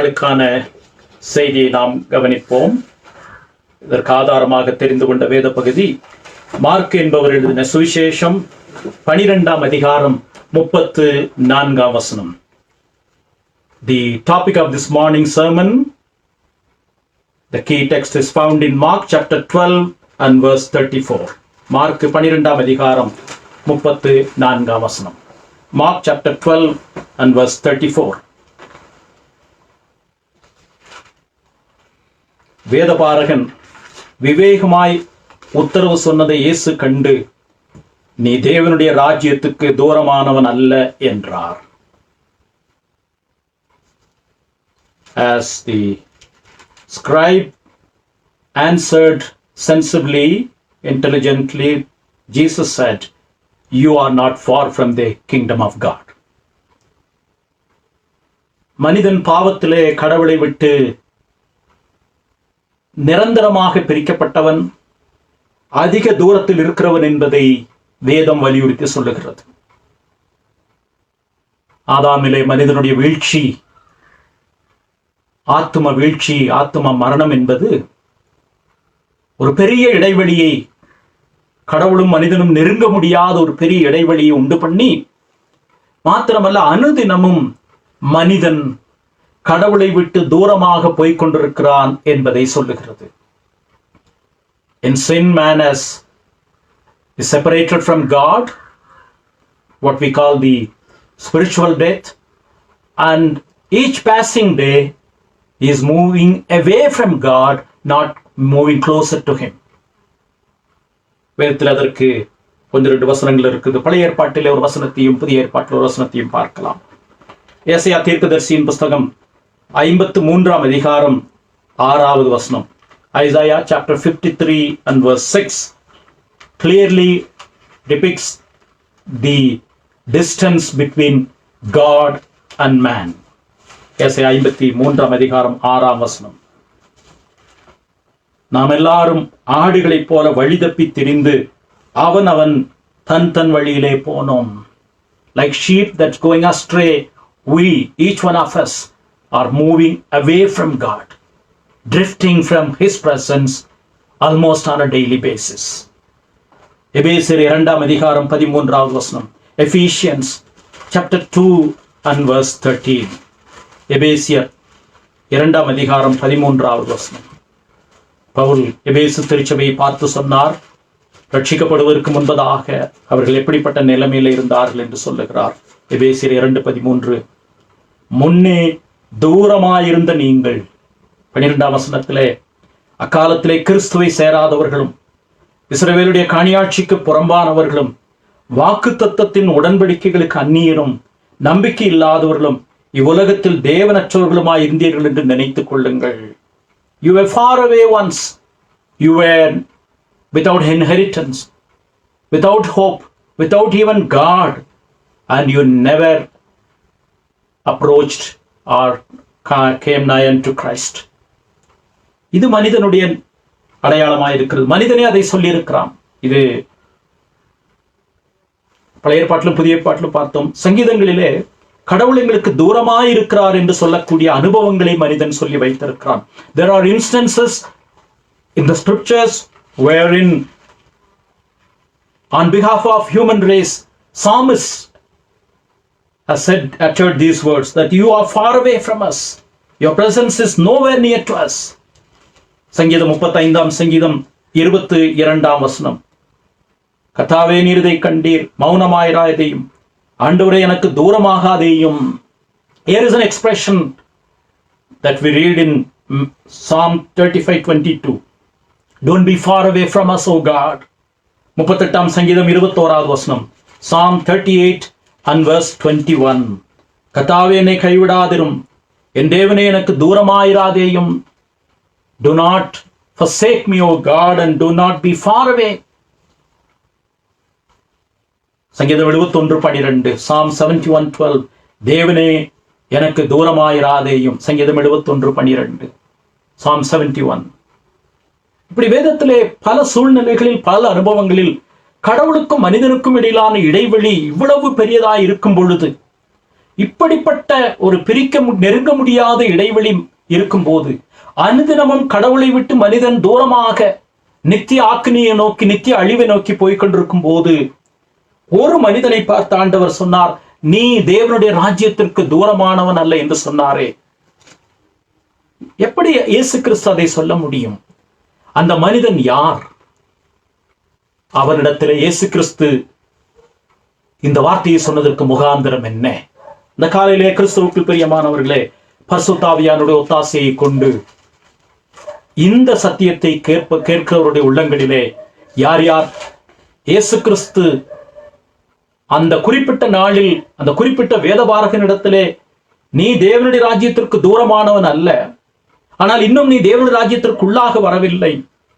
நாளுக்கான செய்தியை நாம் கவனிப்போம். இதற்கு ஆதாரமாக தெரிந்து கொண்ட வேத பகுதி மார்க் என்பவர் எழுதின சுவிசேஷம் 12ஆம் அதிகாரம் 34ஆம் வசனம். The topic of this morning sermon, the key text is found in Mark chapter 12 and verse 34. Mark 12ஆம் அதிகாரம் 34ஆம் வசனம். Mark chapter 12 and verse 34. வேதபாரகன் விவேகமாய் உத்தரவு சொன்னதை இயேசு கண்டு, நீ தேவனுடைய ராஜ்யத்துக்கு தூரமானவன் அல்ல என்றார். As the scribe answered sensibly, intelligently, Jesus said, you are not far from the kingdom of God. மனிதன் பாவத்திலே கடவுளை விட்டு நிரந்தரமாக பிரிக்கப்பட்டவன், அதிக தூரத்தில் இருக்கிறவன் என்பதை வேதம் வலியுறுத்தி சொல்லுகிறது. ஆதாமிலே மனிதனுடைய வீழ்ச்சி, ஆத்தும வீழ்ச்சி, ஆத்தும மரணம் என்பது ஒரு பெரிய இடைவெளியை, கடவுளும் மனிதனும் நெருங்க முடியாத ஒரு பெரிய இடைவெளியை உண்டு பண்ணி, மாத்திரமல்ல அனுதினமும் மனிதன் கடவுளை விட்டு தூரமாக போய்கொண்டிருக்கிறான் என்பதை சொல்லுகிறது. In sin, man is separated from God, what we call the spiritual death, and each passing day is moving away from God, not moving closer to Him. வேதத்தில் அதற்கு 1-2 வசனங்கள் இருக்குது. பழைய ஏற்பாட்டிலே ஒரு வசனத்தையும் புதிய ஏற்பாட்டில் ஒரு வசனத்தையும் பார்க்கலாம். ஏசாயா தீர்க்கதரிசியின் புஸ்தகம் 53ஆம் அதிகாரம் 6வது வசனம். Isaiah chapter 53 and verse 6 clearly depicts the distance between God and man. ஏசாயா 53ஆம் அதிகாரம் 6ஆம் வசனம். நாம் எல்லாரும் ஆடுகளைப் போல வழி தப்பி திரிந்து அவன் தன் வழியிலே போனோம். Like sheep that's going astray, we, each one of us, are moving away from God, drifting from His presence almost on a daily basis. எபேசியர் 2ஆம் அதிகாரம் 13வது வசனம். Ephesians chapter 2 and verse 13. எபேசியர் 2ஆம் அதிகாரம் 13வது வசனம். பவுல் எபேசு திருச்சபையை பார்த்து சொன்னார், ரட்சிக்கப்படுவதற்கு முன்பதாக அவர்கள் எப்படிப்பட்ட நிலைமையில் இருந்தார்கள் என்று சொல்லுகிறார். எபேசியர் 2:13. முன்னே தூரமாயிருந்த நீங்கள், 12ஆம் வசனத்திலே, அக்காலத்திலே கிறிஸ்துவை சேராதவர்களும் இஸ்ரவேலுடைய காணியாட்சிக்கு புறம்பானவர்களும் வாக்குத்தத்தத்தின் உடன்படிக்கைகளுக்கு அந்நியரும் நம்பிக்கை இல்லாதவர்களும் இவ்வுலகத்தில் தேவனற்றவர்களுமாய் இருந்தீர்கள் என்று நினைத்துக் கொள்ளுங்கள். You were far away once. You were without inheritance, without hope, without even God, and you never approached or came nigh unto Christ. இது மனிதனுடைய அடையாளமாக இருக்கிறது. மனிதனே அதை சொல்லி இருக்கிறான். இது பழைய ஏற்பாட்டிலும் புதிய ஏற்பாட்டிலும் பார்த்தோம். சங்கீதங்களிலே கடவுள் எங்களுக்கு தூரமாய் இருக்கிறார் என்று சொல்லக்கூடிய அனுபவங்களை மனிதன் சொல்லி வைத்திருக்கிறான். There are instances in the scriptures wherein on behalf of human race, psalmist has said, uttered these words, that you are far away from us, your presence is nowhere near to us. சங்கீதம் 35ஆம் சங்கீதம் 22ஆம் வசனம். கர்த்தாவே, நீர் இதை கண்டீர், மௌனமாயிராதேயும், ஆண்டவரே எனக்கு தூரமாகாதேயும். Here is an expression that we read in Psalm 35:22. Don't be far away from us, O God. 38ஆம் சங்கீதம் 21வது வசனம். Psalm 38 and verse 21. கர்த்தாவே, என்னை கைவிடாதிரும், என் தேவனே எனக்கு தூரமாயிராதேயும். Do not forsake me, O God, and do not be far away. சங்கீதம் 71:12. Psalm 71:12. தேவனே எனக்கு தூரமாயிராதேயும். சங்கீதம் 71:12. Psalm 71. இப்படி வேதத்திலே பல சூழ்நிலைகளில், பல அனுபவங்களில் கடவுளுக்கும் மனிதனுக்கும் இடையிலான இடைவெளி இவ்வளவு பெரியதாய் இருக்கும் பொழுது, இப்படிப்பட்ட ஒரு நெருங்க முடியாத இடைவெளி இருக்கும் போது, அனுதினமும் கடவுளை விட்டு மனிதன் தூரமாக நித்திய ஆக்கினியை நோக்கி, நித்திய அழிவை நோக்கி போய்கொண்டிருக்கும் போது, ஒரு மனிதனை பார்த்து ஆண்டவர் சொன்னார், நீ தேவனுடைய ராஜ்யத்திற்கு தூரமானவன் அல்ல என்று சொன்னாரே. எப்படி இயேசு கிறிஸ்து அதை சொல்ல முடியும்? அந்த மனிதன் யார்? அவனிடத்தில் இயேசு கிறிஸ்து இந்த வார்த்தையை சொன்னதற்கு முகாந்திரம் என்ன? இந்த காலையிலே கிறிஸ்துவுக்குள் பிரியமானவர்களே, பரிசுத்த ஆவியானுடைய ஒத்தாசையை கொண்டு இந்த சத்தியத்தை கேட்கிறவருடைய உள்ளங்களிலே யார் யார் இயேசு கிறிஸ்து அந்த குறிப்பிட்ட நாளில் அந்த குறிப்பிட்ட வேதபாரகனிடத்திலே நீ தேவனுடைய ராஜ்யத்திற்கு தூரமானவன் அல்ல, ஆனால் இன்னும் நீ தேவனுடைய ராஜ்யத்திற்கு உள்ளாக வரவில்லை,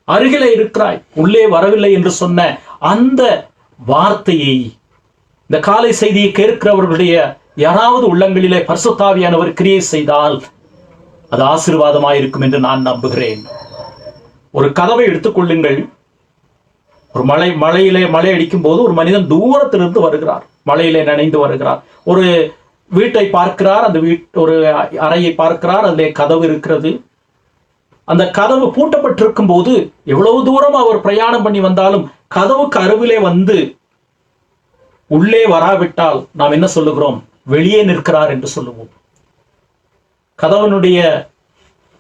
அருகிலே இருக்கிறாய், உள்ளே வரவில்லை என்று சொன்ன அந்த வார்த்தையை இந்த காலை செய்தியை கேட்கிறவர்களுடைய யாராவது உள்ளங்களிலே பரிசுத்த ஆவியானவர் கிரியை செய்தால் அது ஆசீர்வாதமாயிருக்கும் என்று நான் நம்புகிறேன். ஒரு கதவை எடுத்துக்கொள்ளுங்கள். ஒரு மழையிலே மழை அடிக்கும் போது ஒரு மனிதன் தூரத்திலிருந்து வருகிறார், மழையிலே நனைந்து வருகிறார். ஒரு வீட்டை பார்க்கிறார், அந்த ஒரு அறையை பார்க்கிறார், அதிலே கதவு இருக்கிறது. அந்த கதவு பூட்டப்பட்டிருக்கும் போது எவ்வளவு தூரம் அவர் பிரயாணம் பண்ணி வந்தாலும் கதவுக்கு அருகிலே வந்து உள்ளே வராவிட்டால் நாம் என்ன சொல்லுகிறோம்? வெளியே நிற்கிறார் என்று சொல்லுவோம். கதவனுடைய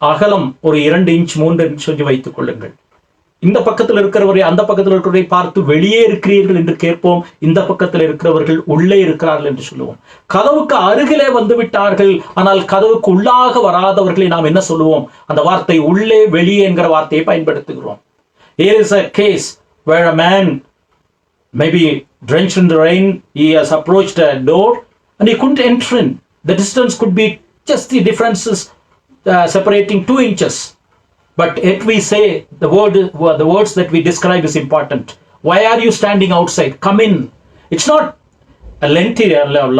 அகலம் ஒரு 2 இன்ச் 3 இன்ச் சொல்லி வைத்துக் கொள்ளுங்கள். இந்த பக்கத்தில் இருக்கிறவரை அந்த பக்கத்தில் இருக்கிறவரை பார்த்து வெளியே இருக்கிறீர்கள் என்று கேட்போம், இந்த பக்கத்தில் இருக்கிறவர்கள் உள்ளே இருக்கிறார்கள் என்று சொல்லுவோம். கதவுக்கு அருகிலே வந்து விட்டார்கள், ஆனால் கதவுக்கு உள்ளாக வராதவர்களை நாம் என்ன சொல்லுவோம்? அந்த வார்த்தை உள்ளே வெளியே என்கிற வார்த்தையை பயன்படுத்துகிறோம். Here is a case where a man maybe drenched in the rain, he has approached a door and he couldn't enter in. The distance could be just the differences separating 2 inches. But yet we say the words that we describe is important. Why are you standing outside? Come in. It's not a lengthy,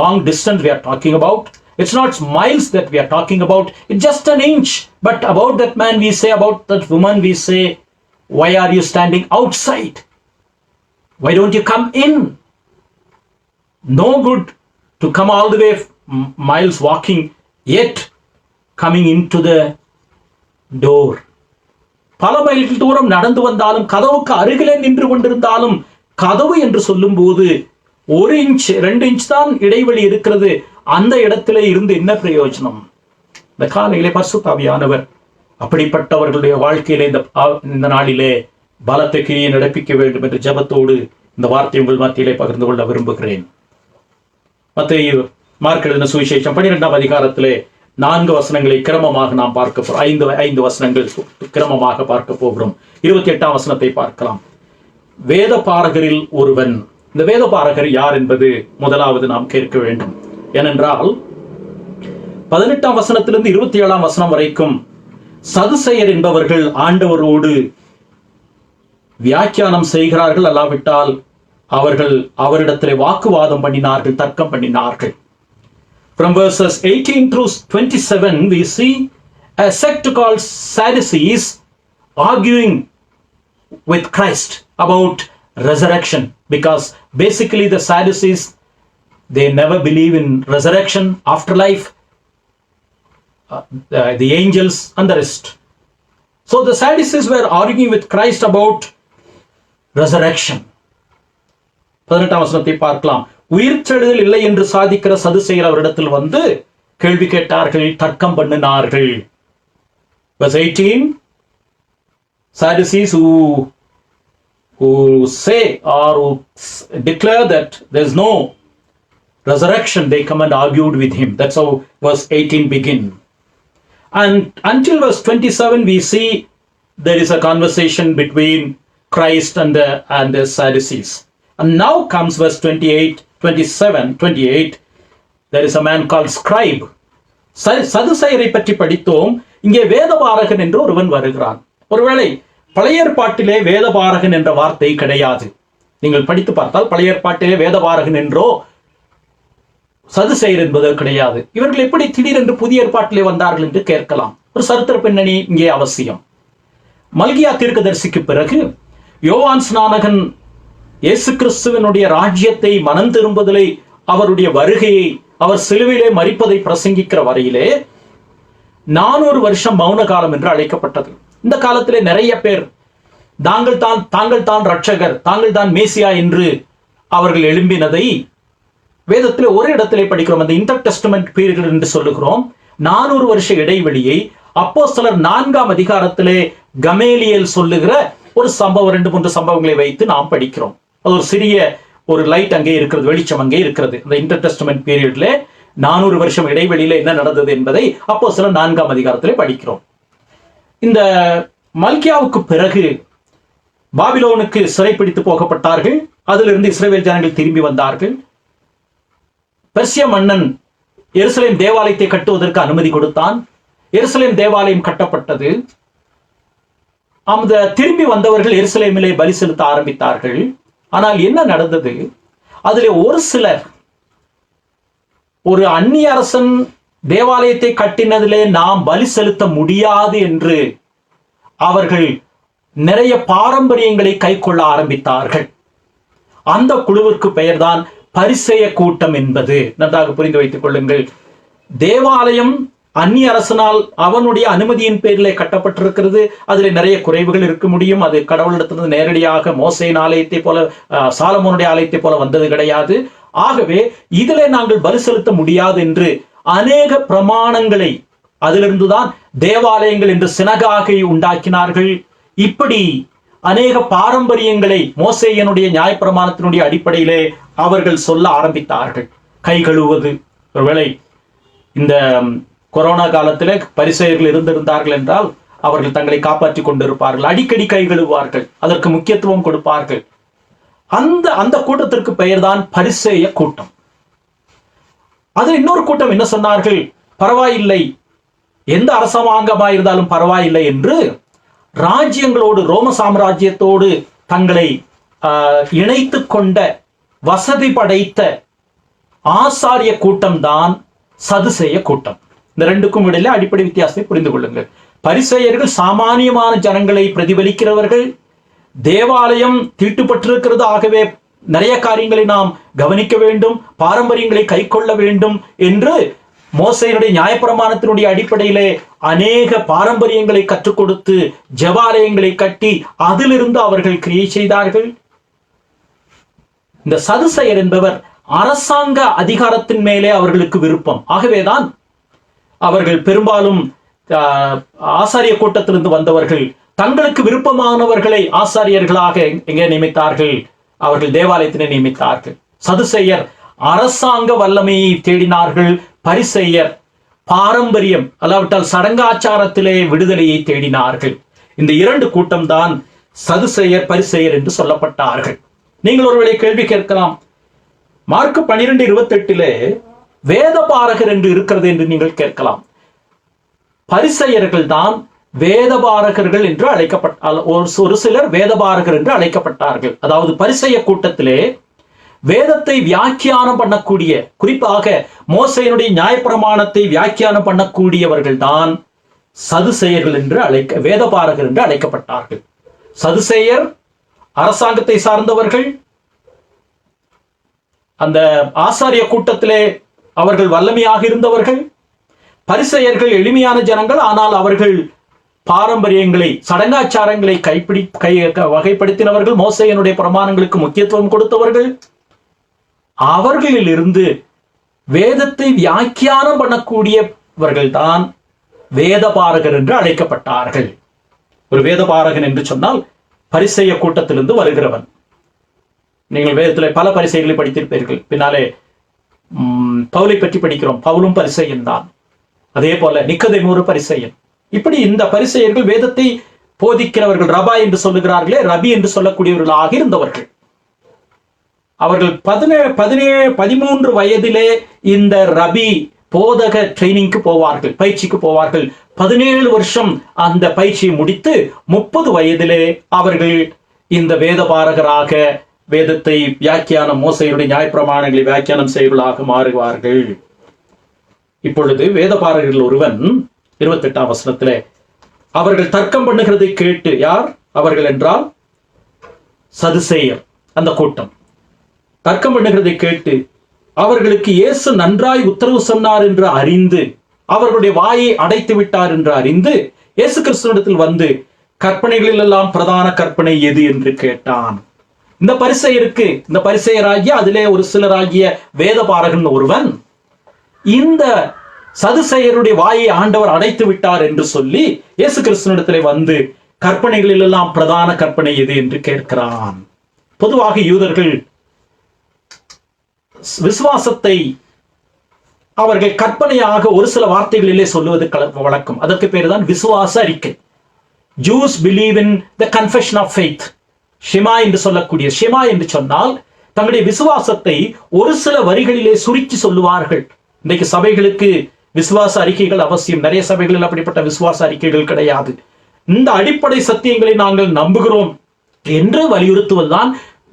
long distance we are talking about. It's not miles that we are talking about. It's just an inch. But about that man we say, about that woman we say, why are you standing outside? Why don't you come in? No good to come all the way miles walking, yet coming into the door. பல மைல்கள் தூரம் நடந்து வந்தாலும் கதவுக்கு அருகிலே நின்று கொண்டிருந்தாலும் கதவு என்று சொல்லும் போது 1 இன்ச் 2 இன்ச் தான் இடைவெளி இருக்கிறது. அந்த இடத்திலே இருந்து என்ன பிரயோஜனம்? இந்த காலையிலே பரிசுத்த ஆவியானவர் அப்படிப்பட்டவர்களுடைய வாழ்க்கையிலே இந்த நாளிலே பலத்த கிரியை நடப்பிக்க வேண்டும் என்று ஜெபத்தோடு இந்த வார்த்தை உங்கள் மத்தியிலே பகிர்ந்து கொள்ள விரும்புகிறேன். மத்தேயு மார்க் எழுதின சுவிசேஷம் 12ஆம் அதிகாரத்திலே 4 வசனங்களை கிரமமாக நாம் பார்க்க போகிறோம். 5 வசனங்கள் கிரமமாக பார்க்க போகிறோம். 28ஆம் வசனத்தை பார்க்கலாம். வேத பாரகரில் ஒருவன். இந்த வேத பாரகர் யார் என்பது முதலாவது நாம் கேட்க வேண்டும். ஏனென்றால் 18ஆம் வசனத்திலிருந்து 27ஆம் வசனம் வரைக்கும் சதுசேயர் என்பவர்கள் ஆண்டவரோடு வியாக்கியானம் செய்கிறார்கள், அல்லாவிட்டால் அவர்கள் அவரிடத்திலே வாக்குவாதம் பண்ணினார்கள், தர்க்கம் பண்ணினார்கள். From verses 18 through 27, we see a sect called Sadducees arguing with Christ about resurrection, because basically the Sadducees, they never believe in resurrection, afterlife, the angels and the rest. So the Sadducees were arguing with Christ about resurrection. 18ஆம் வசனத்தை பார்க்கலாம். உயிர்த்தெழுதல் இல்லை என்று சாதிக்கிற சதுசேயர் அவரிடத்தில் வந்து கேள்வி கேட்டார்கள், தர்க்கம் பண்ணினார்கள். Verse 18, Sadducees who say or who declare that there is no resurrection, they come and argued with him. That's how verse 18 begin. And until verse 27 we see there is a conversation between Christ and the Sadducees. And now comes verse 28, 27, 28. There is a man called scribe. சதுசேயரை பற்றி படித்தோம். இங்கே வேதபாரகன் என்று ஒருவன் வருகிறான். ஒருவேளை பழைய ஏற்பாட்டிலே வேதபாரகன் என்ற வார்த்தை கிடையாது. நீங்கள் படித்து பார்த்தால் பழைய ஏற்பாட்டிலே வேதபாரகன் என்றோ சதுசேயர் என்பது கிடையாது. இவர்கள் எப்படி திடீரென்று புதிய ஏற்பாட்டிலே வந்தார்கள் என்று கேட்கலாம். ஒரு சரித்திர பின்னணி இங்கே அவசியம். மல்கியா தீர்க்கதரிசிக்கு பிறகு யோவான் ஸ்நானகன் இயேசு கிறிஸ்துவினுடைய ராஜ்யத்தை மனம் திரும்புதலை அவருடைய வருகையை, அவர் சிலுவையிலே மரிப்பதை பிரசங்கிக்கிற வரையிலே 400 வருஷம் மௌன காலம் என்று அழைக்கப்பட்டது. இந்த காலத்திலே நிறைய பேர் தாங்கள் தான் ரட்சகர், தாங்கள் தான் மேசியா என்று அவர்கள் எழும்பினதை வேதத்திலே ஒரு இடத்திலே படிக்கிறோம். அந்த இன்டர் டெஸ்டமென்ட் பீரியட் என்று சொல்லுகிறோம். 400 வருஷ இடைவெளியை அப்போஸ்தலர் 4ஆம் அதிகாரத்திலே கமேலியேல் சொல்லுகிற ஒரு சம்பவம், 2-3 சம்பவங்களை வைத்து நாம் படிக்கிறோம். அது ஒரு சிறிய ஒரு லைட் அங்கே இருக்கிறது, வெளிச்சம் அங்கே இருக்கிறது. இந்த இன்டர் டெஸ்டமென்ட் பீரியட்ல 400 வருஷம் இடைவெளியில என்ன நடந்தது என்பதை அப்போஸ்தலர் 4ஆம் அதிகாரத்திலே படிக்கிறோம். இந்த மல்கியாவுக்கு பிறகு பாபிலோனுக்கு சிறைப்பிடித்து போகப்பட்டார்கள். அதிலிருந்து இஸ்ரவேல் ஜனங்கள் திரும்பி வந்தார்கள். பெர்சிய மன்னன் எருசலேம் தேவாலயத்தை கட்டுவதற்கு அனுமதி கொடுத்தான். எருசலேம் தேவாலயம் கட்டப்பட்டது. அந்த திரும்பி வந்தவர்கள் எருசலேமிலே பலி செலுத்த ஆரம்பித்தார்கள். ஆனால் என்ன நடந்தது? அதிலே ஒரு சிலர், ஒரு அந்நிய அரசன் தேவாலயத்தை கட்டினதிலே நாம் பலி செலுத்த முடியாது என்று அவர்கள் நிறைய பாரம்பரியங்களை கைக்கொள்ள ஆரம்பித்தார்கள். அந்த குழுவிற்கு பெயர்தான் பரிசேய கூட்டம் என்பது. நன்றாக புரிந்து வைத்துக் கொள்ளுங்கள். தேவாலயம் அந்நிய அரசனால் அவனுடைய அனுமதியின் பேரிலே கட்டப்பட்டிருக்கிறது. அதில் நிறைய குறைவுகள் இருக்க முடியும். அது கடவுளிடத்திலிருந்து நேரடியாக மோசேயின் ஆலயத்தை போல, சாலமோனுடைய ஆலயத்தை போல வந்தது கிடையாது. ஆகவே இதிலே நாங்கள் பலி செலுத்த முடியாது என்று அநேக பிரமாணங்களை, அதிலிருந்துதான் தேவாலயங்கள் என்று சினகாகை உண்டாக்கினார்கள். இப்படி அநேக பாரம்பரியங்களை மோசேயனுடைய நியாயப்பிரமாணத்தினுடைய அடிப்படையிலே அவர்கள் சொல்ல ஆரம்பித்தார்கள். கை கழுவுவது, ஒருவேளை இந்த கொரோனா காலத்திலே பரிசேயர்கள் இருந்திருந்தார்கள் என்றால் அவர்கள் தங்களை காப்பாற்றிக் கொண்டிருப்பார்கள். அடிக்கடி கை கழுவுவார்கள், அதற்கு முக்கியத்துவம் கொடுப்பார்கள். அந்த கூட்டத்திற்கு பெயர்தான் பரிசேய கூட்டம். அது இன்னொரு கூட்டம் என்ன சொன்னார்கள்? பரவாயில்லை, எந்த அரசாங்கமாக இருந்தாலும் பரவாயில்லை என்று ராஜ்யங்களோடு, ரோம சாம்ராஜ்யத்தோடு தங்களை இணைத்து கொண்ட வசதி படைத்த ஆசாரிய கூட்டம் தான் சதுசேய கூட்டம். இந்த ரெண்டுக்கும் இடையில அடிப்படை வித்தியாசத்தை புரிந்து கொள்ளுங்கள். பரிசேயர்கள் சாமானியமான ஜனங்களை பிரதிபலிக்கிறவர்கள். தேவாலயம் தீட்டுப்பட்டிருக்கிறது, ஆகவே நிறைய காரியங்களை நாம் கவனிக்க வேண்டும், பாரம்பரியங்களை கை கொள்ள வேண்டும் என்று மோசேயினுடைய நியாயப்பிரமாணத்தினுடைய அடிப்படையிலே அநேக பாரம்பரியங்களை கற்றுக் கொடுத்து ஜெபாலயங்களை கட்டி அதிலிருந்து அவர்கள் கிரியை செய்தார்கள். இந்த சதுசேயர் என்பவர் அரசாங்க அதிகாரத்தின் மேலே அவர்களுக்கு விருப்பம். ஆகவேதான் அவர்கள் பெரும்பாலும் ஆசாரிய கூட்டத்திலிருந்து வந்தவர்கள் தங்களுக்கு விருப்பமானவர்களை ஆசாரியர்களாக எங்கே நியமித்தார்கள்? அவர்கள் தேவாலயத்தினை நியமித்தார்கள். சதுசேயர் அரசாங்க வல்லமையை தேடினார்கள். பரிசேயர் பாரம்பரியம், அல்லாவிட்டால் சடங்காச்சாரத்திலே விடுதலையை தேடினார்கள். இந்த இரண்டு கூட்டம் தான் சதுசேயர், பரிசேயர் என்று சொல்லப்பட்டார்கள். நீங்கள் ஒருவேளை கேள்வி கேட்கலாம், மார்க்கு 12:28 வேதபாரகர் என்று இருக்கிறது என்று நீங்கள் கேட்கலாம். பரிசேயர்கள் தான் வேதபாரகர்கள் என்று அழைக்கப்பட்ட, ஒரு சிலர் வேதபாரகர் என்று அழைக்கப்பட்டார்கள். அதாவது பரிசேய கூட்டத்திலே வேதத்தை வியாக்கியானம் பண்ணக்கூடிய, குறிப்பாக மோசேயினுடைய நியாயப்பிரமாணத்தை வியாக்கியானம் பண்ணக்கூடியவர்கள் தான் சதுசேயர்கள் என்று வேதபாரகர் என்று அழைக்கப்பட்டார்கள். சதுசேயர் அரசாங்கத்தை சார்ந்தவர்கள். அந்த ஆசாரிய கூட்டத்திலே அவர்கள் வல்லமையாக இருந்தவர்கள். பரிசேயர்கள் எளிமையான ஜனங்கள், ஆனால் அவர்கள் பாரம்பரியங்களை, சடங்காச்சாரங்களை வகைப்படுத்தினவர்கள். மோசேயினுடைய பிரமாணங்களுக்கு முக்கியத்துவம் கொடுத்தவர்கள். அவர்களில் இருந்து வேதத்தை வியாக்கியானம் பண்ணக்கூடியவர்கள் தான் வேதபாரகர் என்று அழைக்கப்பட்டார்கள். ஒரு வேதபாரகன் என்று சொன்னால் பரிசேய கூட்டத்திலிருந்து வருகிறவன். நீங்கள் வேதத்தில் பல பரிசேயர்களை படித்திருப்பீர்கள். பின்னாலே பவுலை பற்றி படிக்கிறோம். பவுலும் பரிசேயன் தான். அதே போல நிக்கதேமு ஒரு பரிசேயன். இப்படி இந்த பரிசேயர்கள் வேதத்தை போதிக்கிறவர்கள். ரபா என்று சொல்லுகிறார்களே, ரபி என்று சொல்லக்கூடியவர்களாக இருந்தவர்கள். அவர்கள் 13 வயதிலே இந்த ரபி போதக ட்ரைனிங்க்கு போவார்கள், பயிற்சிக்கு போவார்கள். 17 வருஷம் அந்த பயிற்சியை முடித்து 30 வயதிலே அவர்கள் இந்த வேதபாரகராக வேதத்தை வியாக்கியானம், மோசேயினுடைய நியாயப்பிரமாணங்களை வியாக்கியானம் செய்வர்களாக மாறுவார்கள். இப்பொழுது வேதபாரகர்கள் ஒருவன் 28ஆம் வசனத்திலே அவர்கள் தர்க்கம் பண்ணுகிறதை கேட்டு, யார் அவர்கள் என்றால் சதுசேயர், அந்த கூட்டம் தர்க்கம் பண்ணுகிறதை கேட்டு அவர்களுக்கு இயேசு நன்றாய் உத்தரவு சொன்னார் என்று அறிந்து, அவர்களுடைய வாயை அடைத்து விட்டார் என்று அறிந்து, இயேசு கிறிஸ்துவிடத்தில் வந்து கற்பனைகளில் எல்லாம் பிரதான கற்பனை எது என்று கேட்டான். இந்த பரிசேயராகிய அதிலே ஒரு சிலராகிய வேதபாரகன் ஒருவன் இந்த சதுசேயருடைய வாயை ஆண்டவர் அடைத்து விட்டார் என்று சொல்லி இயேசு கிறிஸ்துவிடத்திலே வந்து கற்பனைகளில் எல்லாம் பிரதான கற்பனை எது என்று கேட்கிறான். பொதுவாக யூதர்கள் விசுவாசத்தை அவர்கள் கற்பனையாக ஒரு சில வார்த்தைகளிலே சொல்லுவது வழக்கம். அதற்கு பேர் தான் விசுவாச அறிக்கை. Jews believe in the confession of faith. Shima என்று சொல்லக்கூடிய, ஷிமா என்று சொன்னால் தங்களுடைய விசுவாசத்தை ஒரு சில வரிகளிலே சுருக்கி சொல்லுவார்கள். இன்றைக்கு சபைகளுக்கு விசுவாச அறிக்கைகள் அவசியம். நிறைய சபைகளில் அப்படிப்பட்ட விசுவாச அறிக்கைகள் கிடையாது. இந்த அடிப்படை சத்தியங்களை நாங்கள் நம்புகிறோம் என்று வலியுறுத்துவதுதான்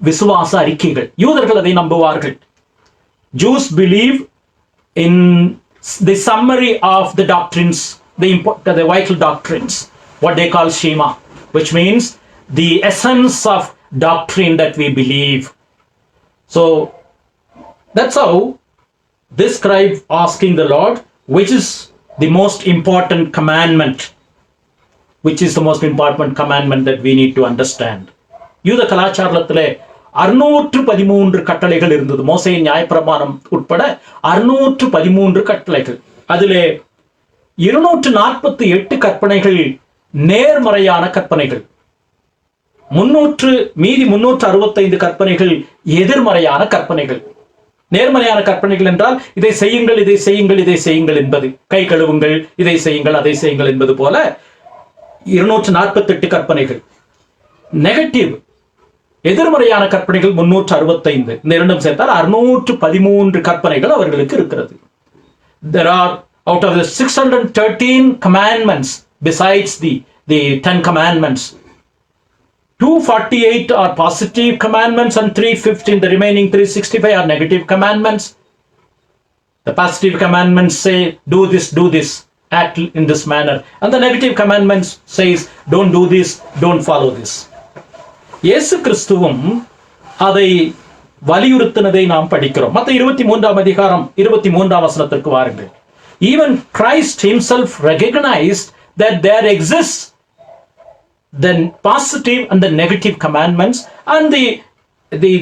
விசுவாச அறிக்கைகள். யூதர்கள் அதை நம்புவார்கள். Jews believe in the summary of the doctrines, the vital doctrines, what they call Shema, which means the essence of doctrine that we believe. So that's how this scribe asking the Lord, which is the most important commandment, which is the most important commandment that we need to understand. யூத கலாச்சாரத்திலே 613 கட்டளைகள் இருந்தது. மோசேயின் நியாயப்பிரமாணம் உட்பட 613 கட்டளைகள். அதிலே 248 கற்பனைகள் நேர்மறையான கற்பனைகள், மீதி 365 கற்பனைகள் எதிர்மறையான கற்பனைகள். நேர்மறையான கற்பனைகள் என்றால் இதை செய்யுங்கள், இதை செய்யுங்கள், இதை செய்யுங்கள் என்பது, கை கழுவுங்கள், இதை செய்யுங்கள், அதை செய்யுங்கள் என்பது போல 248 கற்பனைகள். நெகட்டிவ் எதிர்மறையான கற்பனைகள் 365. இந்த இரண்டும் சேர்த்தால் 613 கற்பனைகள் அவர்களுக்கு இருக்கிறது. There are out of the 613 commandments besides the 10 commandments, 248 are positive commandments and 315, the remaining 365 are negative commandments. The positive commandments say do this, act in this manner, and the negative commandments says don't do this, don't follow this. இயேசு கிறிஸ்துவும் அதை வலியுறுத்தினதை நாம் படிக்கிறோம். மத்த 23ஆம் அதிகாரம் 23ஆம் வசனத்திற்கு வாருங்கள். Even Christ himself recognized that there exists the positive and the negative commandments, and the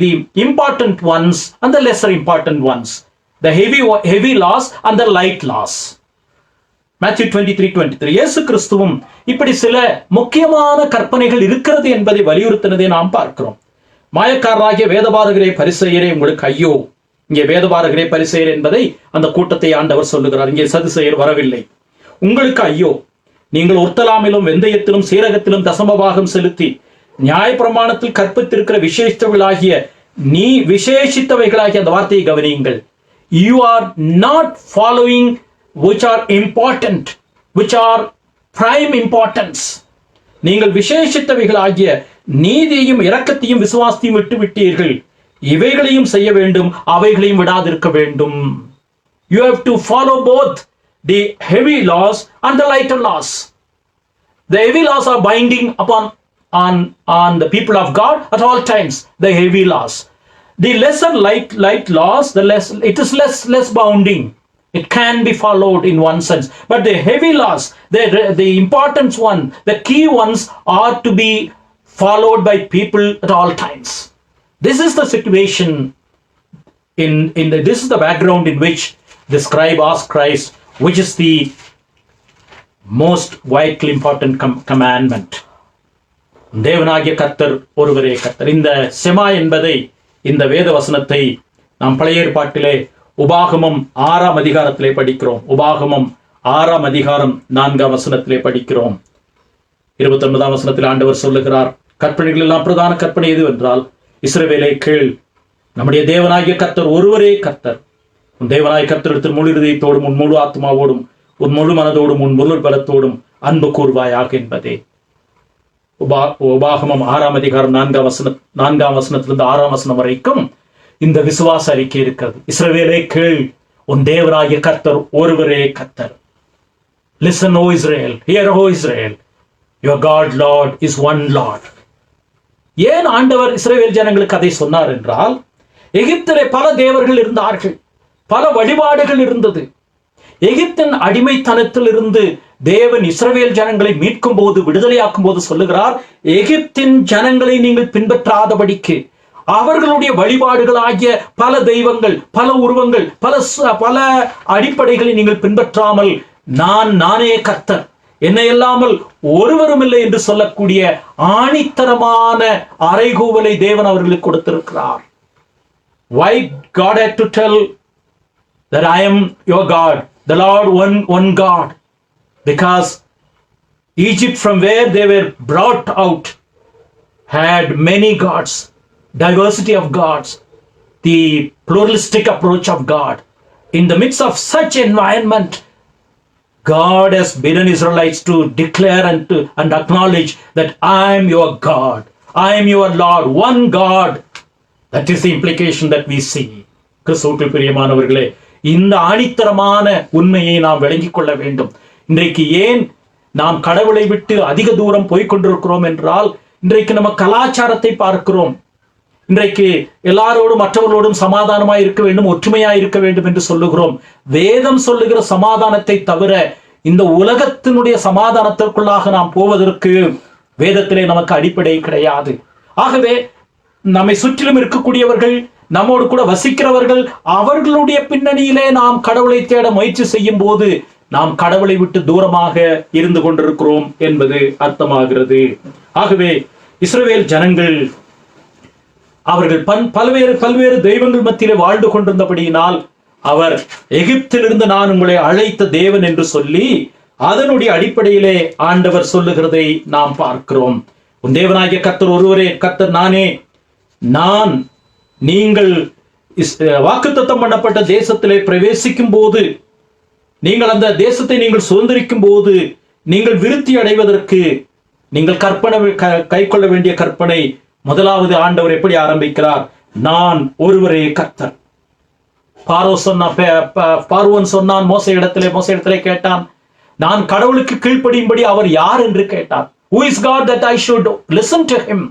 important ones and the lesser important ones, the heavy laws and the light laws. Matthew 23:23. இயேசு கிறிஸ்துவும் இப்படி சில முக்கியமான கற்பனைகள் இருக்கிறது என்பதை வலியுறுத்தினதை நாம் பார்க்கிறோம். மாயக்காரராகிய வேதபாரகரே பரிசேயரே உங்களுக்கு ஐயோ. இங்கே வேதபாரகரே பரிசேயர் என்பதை அந்த கூட்டத்தை ஆண்டவர் சொல்லுகிறார். இங்கே சதுசேயர் வரவில்லை. உங்களுக்கு ஐயோ, நீங்கள் ஒர்த்தலாமிலும் வெந்தயத்திலும் சீரகத்திலும் தசமபாகம் செலுத்தி நியாயப்பிரமாணத்தில் கற்பித்திருக்கிற விசேஷித்தவைகளாகிய அந்த வார்த்தையை கவனியுங்கள். You are not following which are important, which are prime importance. நீங்கள் விசேஷித்தவைகளாகிய நீதியையும் இரக்கத்தையும் விசுவாசத்தையும் விட்டு விட்டீர்கள். இவைகளையும் செய்ய வேண்டும், அவைகளையும் விடாதிருக்க வேண்டும். You have to follow both the heavy laws and the lighter laws. The heavy laws are binding on the people of God at all times, the heavy laws. The lesser light laws, it is less bounding. It can be followed in one sense. But the heavy laws, the important one, the key ones are to be followed by people at all times. This is the situation, this is the background in which the scribe asked Christ, which is the most vitally important commandment. தேவனாகிய கர்த்தர் ஒருவரே கர்த்தர். இந்த Shema என்பதை, இந்த வேத வசனத்தை நாம் பழைய ஏற்பாட்டிலே உபாகமம் 6ஆம் அதிகாரத்திலே படிக்கிறோம். உபாகமம் 6ஆம் அதிகாரம் 4ஆம் வசனத்திலே படிக்கிறோம். 29ஆம் வசனத்தில் ஆண்டவர் சொல்லுகிறார், கற்பனைகள் எல்லாம் பிரதான கற்பனை எது என்றால், இஸ்ரவேலே கேள், நம்முடைய தேவனாகிய கர்த்தர் ஒருவரே கர்த்தர். உன் தேவனாகிய கர்த்தரிடத்தில் முழு இதயத்தோடும், உன் முழு ஆத்மாவோடும், உன் முழு மனதோடும், உன் முழு பலத்தோடும் அன்பு கூர்வாயாக என்பதே. உபாகமம் 6ஆம் அதிகாரம் 4ஆம் வசனத்திலிருந்து 6ஆம் வசனம் வரைக்கும் இந்த விசுவாச அறிக்கை இருக்கிறது. இஸ்ரவேலே கேள், உன் தேவனாகிய கர்த்தர் ஒருவரே கர்த்தர். Listen, O Israel, hear, O Israel, your God, Lord, is one Lord. ஏன் ஆண்டவர் இஸ்ரவேல் ஜனங்களுக்கு அதை சொன்னார் என்றால், எகிப்திலே பல தேவர்கள் இருந்தார்கள். பல வழிபாடுகள் இருந்தது. எகிப்தின் அடிமைத்தனத்தில் இருந்து தேவன் இஸ்ரவேல் ஜனங்களை மீட்கும் போது, விடுதலையாக்கும் போது சொல்லுகிறார், எகிப்தின் ஜனங்களை நீங்கள் பின்பற்றாதபடிக்கு அவர்களுடைய வழிபாடுகள் ஆகிய பல தெய்வங்கள், பல உருவங்கள், பல அடிப்படைகளை நீங்கள் பின்பற்றாமல் நானே கர்த்தர், என்னை இல்லாமல் ஒருவரும் இல்லை என்று சொல்லக்கூடிய ஆணித்தரமான அறைகூவலை தேவன் அவர்களுக்கு கொடுத்திருக்கிறார். Why God had to tell that I am your God, the Lord one God? Because Egypt, from where they were brought out, had many gods, diversity of gods, the pluralistic approach of God. In the midst of such environment, God has bidden Israelites to declare and acknowledge that I am your God, I am your Lord, one God. That is the implication that we see. கிறிஸ்துவுக்குள் பிரியமானவர்களே, இந்த ஆணித்தரமான உண்மையை நாம் விளங்கிக் கொள்ள வேண்டும். இன்றைக்கு ஏன் நாம் கடவுளை விட்டு அதிக தூரம் போய்கொண்டிருக்கிறோம் என்றால், இன்றைக்கு நம்ம கலாச்சாரத்தை பார்க்கிறோம். இன்றைக்கு எல்லாரோடும் மற்றவர்களோடும் சமாதானமாய் இருக்க வேண்டும், ஒற்றுமையாய் இருக்க வேண்டும் என்று சொல்லுகிறோம். வேதம் சொல்லுகிற சமாதானத்தை தவிர இந்த உலகத்தினுடைய சமாதானத்திற்குள்ளாக நாம் போவதற்கு வேதத்திலே நமக்கு அடிப்படை கிடையாது. ஆகவே நம்மை சுற்றிலும் இருக்கக்கூடியவர்கள், நம்மோடு கூட வசிக்கிறவர்கள், அவர்களுடைய பின்னணியிலே நாம் கடவுளை தேட முயற்சி செய்யும் போது நாம் கடவுளை விட்டு தூரமாக இருந்து கொண்டிருக்கிறோம் என்பது அர்த்தமாகிறது. ஆகவே இஸ்ரவேல் ஜனங்கள் அவர்கள் பல்வேறு தெய்வங்கள் மத்தியிலே வாழ்ந்து கொண்டிருந்தபடியினால் அவர் எகிப்திலிருந்து நான் உங்களை அழைத்த தேவன் என்று சொல்லி அதனுடைய அடிப்படையிலே ஆண்டவர் சொல்லுகிறதை நாம் பார்க்கிறோம். உன் தேவனாகிய கர்த்தர் ஒருவரே கர்த்தர் நானே, நீங்கள் வாக்குத்தத்தம் பண்ணப்பட்ட தேசத்திலே பிரவேசிக்கும் போது, நீங்கள் அந்த தேசத்தை நீங்கள் சுதந்திரிக்கும் போது, நீங்கள் விருத்தி அடைவதற்கு நீங்கள் கை கொள்ள வேண்டிய கற்பனை, முதலாவது ஆண்டவர் எப்படி ஆரம்பிக்கிறார்? நான் ஒருவரே கர்த்தர். பார்வோன் சொன்னான், மோசே இடத்திலே கேட்டான், நான் கடவுளுக்கு கீழ்ப்படியும்படி அவர் யார் என்று கேட்டான். Who is God that I should listen to him?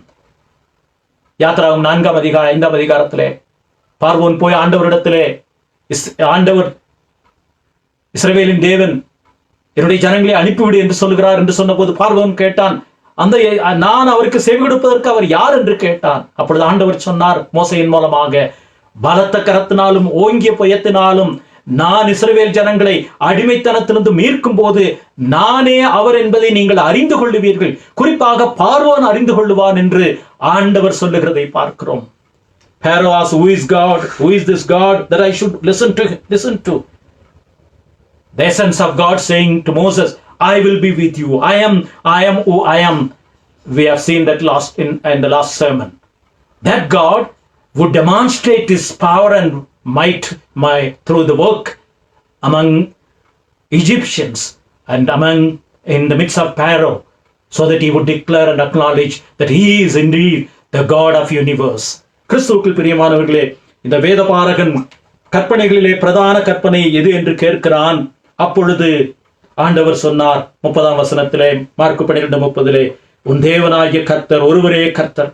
யாத்திராகமம் 4 அதிகாரம் 5 அதிகாரத்திலே பார்வோன் போய் ஆண்டவரிடத்திலே, ஆண்டவர் இஸ்ரவேலின் தேவன் என்னுடைய ஜனங்களை அனுப்பிவிடு என்று சொல்லுகிறார் என்று சொன்ன போது பார்வோன் கேட்டான், நான் அவருக்கு செவி கொடுப்பதற்கு அவர் யார் என்று கேட்டான். அப்பொழுது ஆண்டவர் சொன்னார் மோசையின் மூலமாக, பலத்த கரத்தினாலும் ஓங்கிய புயத்தினாலும் நான் இஸ்ரவேல் ஜனங்களை அடிமைத்தனத்திலிருந்து மீட்கும் போது நானே அவர் என்பதை நீங்கள் அறிந்து கொள்ளுவீர்கள், குறிப்பாக பார்வோன் அறிந்து கொள்ளுவான் என்று ஆண்டவர் சொல்லுகிறதை பார்க்கிறோம். Pharaoh asked, who is God? Who is this God that I should listen to? The essence of God saying to Moses, I will be with you. I am who I am. We have seen that in the last sermon. That God would demonstrate his power and might through the work among Egyptians and in the midst of Pharaoh, so that he would declare and acknowledge that he is indeed the God of universe. கிறிஸ்துவுக்குள் பிரியமானவர்களே, இந்த வேதபாரகன் கற்பனைகளிலே பிரதான கற்பனை எது என்று கேட்கிறான். அப்பொழுது ஆண்டவர் சொன்னார் 30ஆம் வசனத்திலே, மார்க்கு 12:30, உன் தேவனாகிய கர்த்தர் ஒருவரே கர்த்தர்,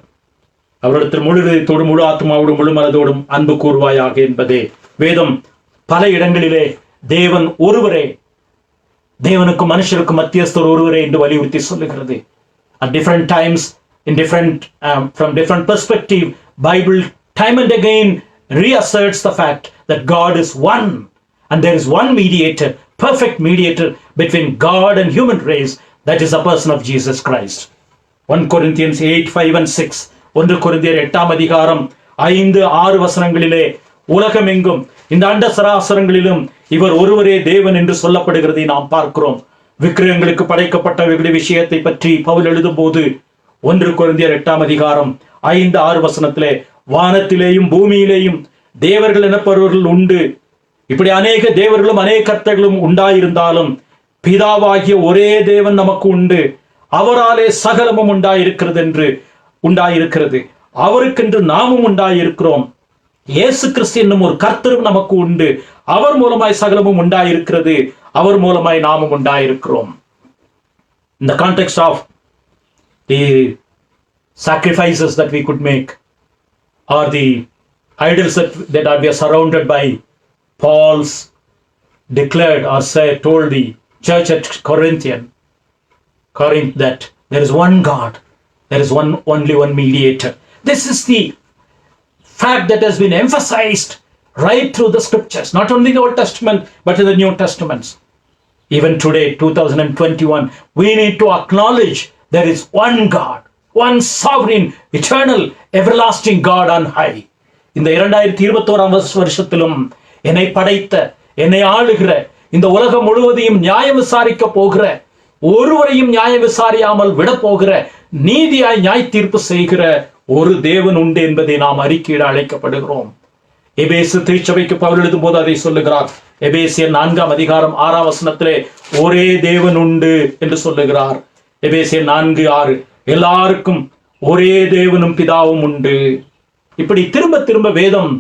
அவரிடத்தில் முழு இதயத்தோடும் முழு ஆத்மாவோடும் முழு மனதோடும் அன்பு கூர்வாயாக என்பதே. வேதம் பல இடங்களிலே தேவன் ஒருவரே, தேவனுக்கும் மனுஷருக்கும் மத்தியஸ்தர் ஒருவரே என்று வலியுறுத்தி சொல்லுகிறது. At different times, from different perspective, Bible time and again reasserts the fact that God is one and there is one mediator, perfect mediator between God and human race, that is the person of Jesus Christ. 1 Corinthians 8:5 and 6, 1 கொரிந்தியர் 8ஆம் அதிகாரம் 5-6 வசனங்களிலே உலகமெங்கும் இந்த அண்ட சராசரங்களிலும் இவர் ஒருவரே தேவன் என்று சொல்லப்படுகிறதை நாம் பார்க்கிறோம். விக்கிரகங்களுக்கு படைக்கப்பட்டவர்களுடைய விஷயத்தை பற்றி பவுல் எழுதும் போது 1 கொரிந்தியர் 8ஆம் அதிகாரம் 5-6 வசனத்திலே, வானத்திலேயும் பூமியிலேயும் தேவர்கள் எனப்படுவர்கள் உண்டு, இப்படி அநேக தேவர்களும் அநேக கர்த்தர்களும் உண்டாயிருந்தாலும் பிதாவாகிய ஒரே தேவன் நமக்கு உண்டு, அவராலே சகலமும் உண்டாயிருக்கிறது, அவருக்கென்று நாமும் உண்டாயிருக்கிறோம், இயேசு கிறிஸ்து என்னும் ஒரு கர்த்தரும் நமக்கு உண்டு, அவர் மூலமாய் சகலமும் உண்டாயிருக்கிறது, அவர் மூலமாய் நாமும் உண்டாயிருக்கிறோம். In the context of the sacrifices that we could make, or the idols that we are surrounded by, Paul's declared or told the church at Corinth that there is one God, there is only one mediator. This is the fact that has been emphasized right through the scriptures, not only in the Old Testament but in the New Testaments. Even today, 2021, we need to acknowledge there is one God, one sovereign, eternal, everlasting God on high. இந்த 2021 வருஷத்திலும் என்னை படைத்த, என்னை ஆளுகிற, இந்த உலகம் முழுவதையும் நியாயம் விசாரிக்க போகிற, ஒருவரையும் நியாயம் விசாரியாமல் விட போகிற, நீதியாய் நியாய தீர்ப்பு செய்கிற ஒரு தேவன் உண்டு என்பதை நாம் அறிக்கையிட அழைக்கப்படுகிறோம். எபேசு திருச்சபைக்கு பவுல் எழுதும் போது அதை சொல்லுகிறார். எபேசியர் 4 அதிகாரம் 6 வசனத்திலே ஒரே தேவன் உண்டு என்று சொல்லுகிறார். எபேசியர் 4:6 எல்லாருக்கும் ஒரே தேவனும் பிதாவும் உண்டு. இப்படி திரும்ப திரும்ப வேதம்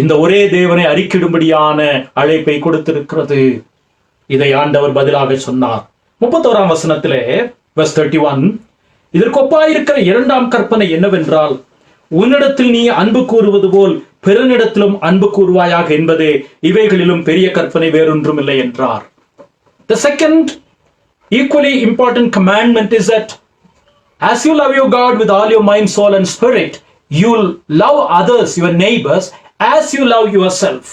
இந்த ஒரே தேவனை அறிக்கையிடும்படியான அழைப்பை கொடுத்திருக்கிறது. இதை ஆண்டவர் பதிலாக சொன்னார். 31 வசனத்திலே verse 31, இதற்கு ஒப்பாயிருக்கிற 2ஆம் கற்பனை என்னவென்றால், உன்னிடத்தில் நீ அன்பு கூறுவது போல் பிறனிடத்திலும் அன்பு கூறுவாயாக என்பதே, இவைகளிலும் பெரிய கற்பனை வேறொன்றும் இல்லை என்றார். The second equally important commandment is that as you love your God with all your mind, soul and spirit, you'll love others, your neighbors, as you love yourself.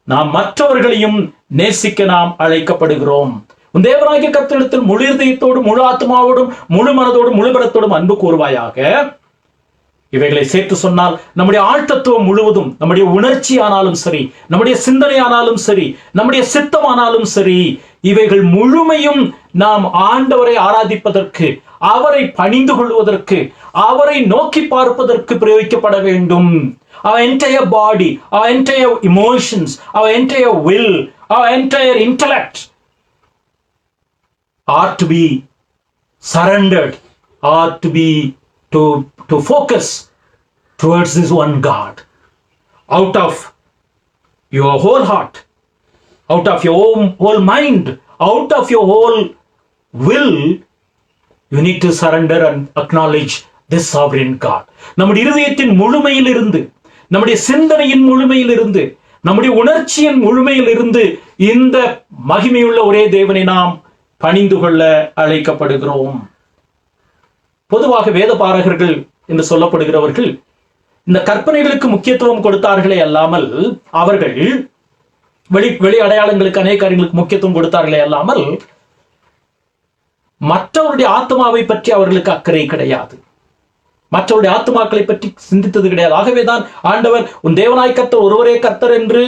நாம் மற்றவர்களையும் நேசிக்க நாம் அழைக்கப்படுகிறோம். உன் தேவனாகிய கர்த்தரிடத்தில் முழு இதயத்தோடும், முழு ஆத்மாவோடும், முழு மனதோடும், முழு பலத்தோடும் அன்பு கூறுவாயாக. இவைகளை சேர்த்து சொன்னால் நம்முடைய ஆழ்த்தத்துவம் முழுவதும், நம்முடைய உணர்ச்சி ஆனாலும் சரி, நம்முடைய சிந்தனை ஆனாலும் சரி, நம்முடைய சித்தமானாலும் சரி, இவைகள் முழுமையும் நாம் ஆண்டவரை ஆராதிப்பதற்கு, அவரை பணிந்து கொள்வதற்கு, அவரை நோக்கி பார்ப்பதற்கு பிரயோகிக்கப்பட வேண்டும். Our entire body, our entire emotions, our entire will, our entire intellect ought to be surrendered, ought to be to focus towards this one God. Out of your whole heart, out of your whole mind, out of your whole will, you need to surrender and acknowledge this sovereign God. நம்முடைய இருதயத்தின் முழுமையில் இருந்து, நம்முடைய சிந்தனையின் முழுமையில் இருந்து, நம்முடைய உணர்ச்சியின் முழுமையில் இருந்து இந்த மகிமையுள்ள ஒரே தேவனை நாம் பணிந்து கொள்ள அழைக்கப்படுகிறோம். பொதுவாக வேத பாரகர்கள் என்று சொல்லப்படுகிறவர்கள் இந்த கற்பனைகளுக்கு முக்கியத்துவம் கொடுத்தார்களே அல்லாமல், அவர்கள் வெளி அடையாளங்களுக்கு, அநேக காரியங்களுக்கு முக்கியத்துவம் கொடுத்தார்களே அல்லாமல், மற்றவருடைய ஆத்மாவை பற்றி அவர்களுக்கு அக்கறை கிடையாது. மற்றவருடைய ஆத்மாக்களை பற்றி சிந்தித்தது கிடையாது. ஆகவேதான் ஆண்டவர் உன் தேவனாய் கர்த்தர் ஒருவரே கர்த்தர் என்று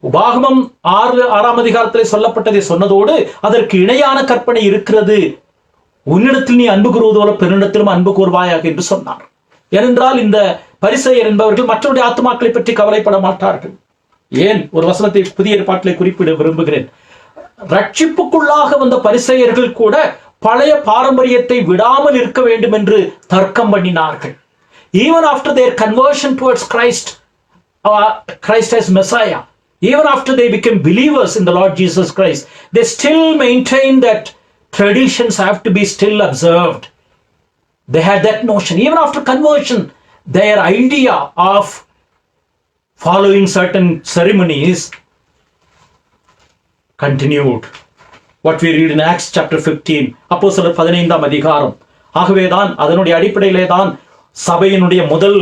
உபாகமம் 6ஆம் அதிகாரத்திலே சொல்லப்பட்டதை சொன்னதோடு அதற்கு இணையான கற்பனை இருக்கிறது. உன்னிடத்தில் நீ அன்பு கூறுவது போல பிறனிடத்திலும் அன்பு கூறுவாயாக என்று சொன்னார். ஏனென்றால் இந்த பரிசேயர் என்பவர்கள் மற்றவருடைய ஆத்மாக்களை பற்றி கவலைப்பட மாட்டார்கள். ஏன் ஒரு வசனத்தை புதிய ஏற்பாட்டிலே குறிப்பிட விரும்புகிறேன். ரட்சிப்புக்குள்ளாக வந்த பரிசேயர்கள் கூட பழைய பாரம்பரியத்தை விடாமல் இருக்க வேண்டும் என்று தர்க்கம் பண்ணினார்கள். Even after their conversion towards Christ as Messiah, even after they became believers in the Lord Jesus Christ, they still maintain that traditions have to be still observed. They had that notion. Even after conversion, their idea of following certain ceremonies continued. What we read in Acts chapter 15, அப்போஸ்தலர் 15ஆம் அதிகாரம். ஆகவேதான் அதனுடைய அடிப்படையிலே தான் சபையினுடைய முதல்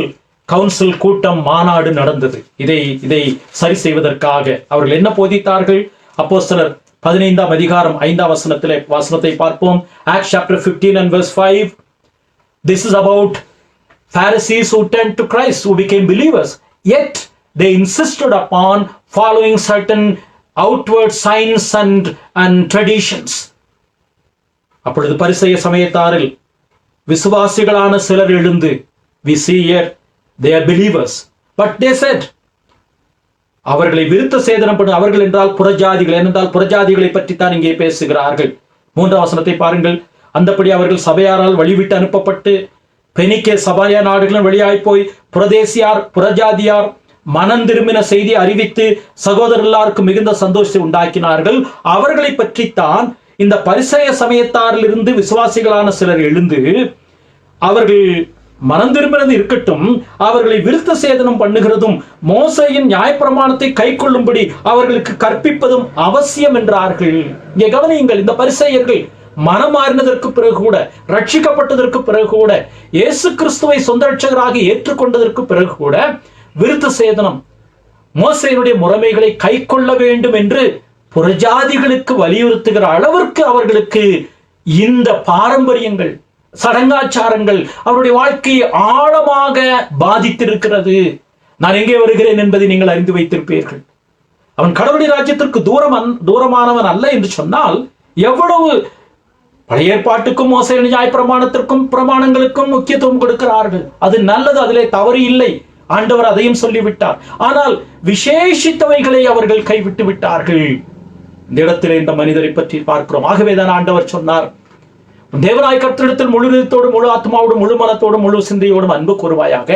council கூட்டம், மாநாடு நடந்தது. இதை சரி செய்வதற்காக அவர்கள் என்ன போதித்தார்கள்? அப்போஸ்தலர் 15ஆம் அதிகாரம் 5ஆம் வசனத்தை பார்ப்போம். Acts chapter 15 and verse 5. This is about Pharisees who turned to Christ, who became believers. Yet they insisted upon following certain outward signs and traditions. அப்பொழுது பரிசேய சமயத்தாரில் விசுவாசிகளான சிலர் எழுந்து, we see here they are believers, but they said, அவர்களை விருத்த சேதனம் பண்ண, அவர்கள் என்றால் புறஜாதிகள், ஏனென்றால் புறஜாதிகளை பற்றித்தான் இங்கே பேசுகிறார்கள். 3ஆம் வசனத்தை பாருங்கள். அந்தபடி அவர்கள் சபையாரால் வழிவிட்டு அனுப்பப்பட்டு பெனிக்கே சபாயா நாடுகளும் வெளியாய் போய் புரதேசியார் புறஜாதியார் மனம் திரும்பின செய்தி அறிவித்து சகோதரர் எல்லாருக்கும் மிகுந்த சந்தோஷத்தை உண்டாக்கினார்கள். அவர்களை பற்றித்தான் இந்த பரிசேய சமயத்தாரிலிருந்து விசுவாசிகளான சிலர் எழுந்து அவர்கள் மனம் திரும்பினது இருக்கட்டும், அவர்களை விருத்த சேதனம் பண்ணுகிறதும் மோசேயின் நியாயப்பிரமாணத்தை கை கொள்ளும்படி அவர்களுக்கு கற்பிப்பதும் அவசியம் என்றார்கள். இங்கே கவனியுங்கள், இந்த பரிசேயர்கள் மனம் மாறினதற்கு பிறகு கூட, ரட்சிக்கப்பட்டதற்கு பிறகு கூட, இயேசு கிறிஸ்துவை சொந்த ரட்சகராக ஏற்றுக்கொண்டதற்கு பிறகு கூட விருத்த சேதனம், மோசேயினுடைய முறைமைகளை கை கொள்ள வேண்டும் என்று புறஜாதிகளுக்கு வலியுறுத்துகிற அளவிற்கு அவர்களுக்கு இந்த பாரம்பரியங்கள், சடங்காச்சாரங்கள் அவருடைய வாழ்க்கையை ஆழமாக பாதித்திருக்கிறது. நான் எங்கே வருகிறேன் என்பதை நீங்கள் அறிந்து வைத்திருப்பீர்கள். அவன் கடவுளுடைய ராஜ்யத்திற்கு தூரமானவன் அல்ல என்று சொன்னால், எவ்வளவு பழைய ஏற்பாட்டுக்கும் மோசேயின் நியாயப்பிரமாணத்திற்கும் பிரமாணங்களுக்கும் முக்கியத்துவம் கொடுக்கிறார்கள். அது நல்லது, அதிலே தவறு இல்லை. ஆண்டவர் அதையும் சொல்லிவிட்டார். ஆனால் விசேஷித்தவைகளை அவர்கள் கைவிட்டு விட்டார்கள். இந்த இடத்திலே இந்த மனிதரை பற்றி பார்க்கிறோம். ஆகவேதான் ஆண்டவர் சொன்னார், தேவனாய் கர்த்தரிடத்தில் முழு இதயத்தோடும், முழு ஆத்மாவோடும், முழு மனத்தோடும், முழு சிந்தையோடும் அன்பு கூறுவாயாக.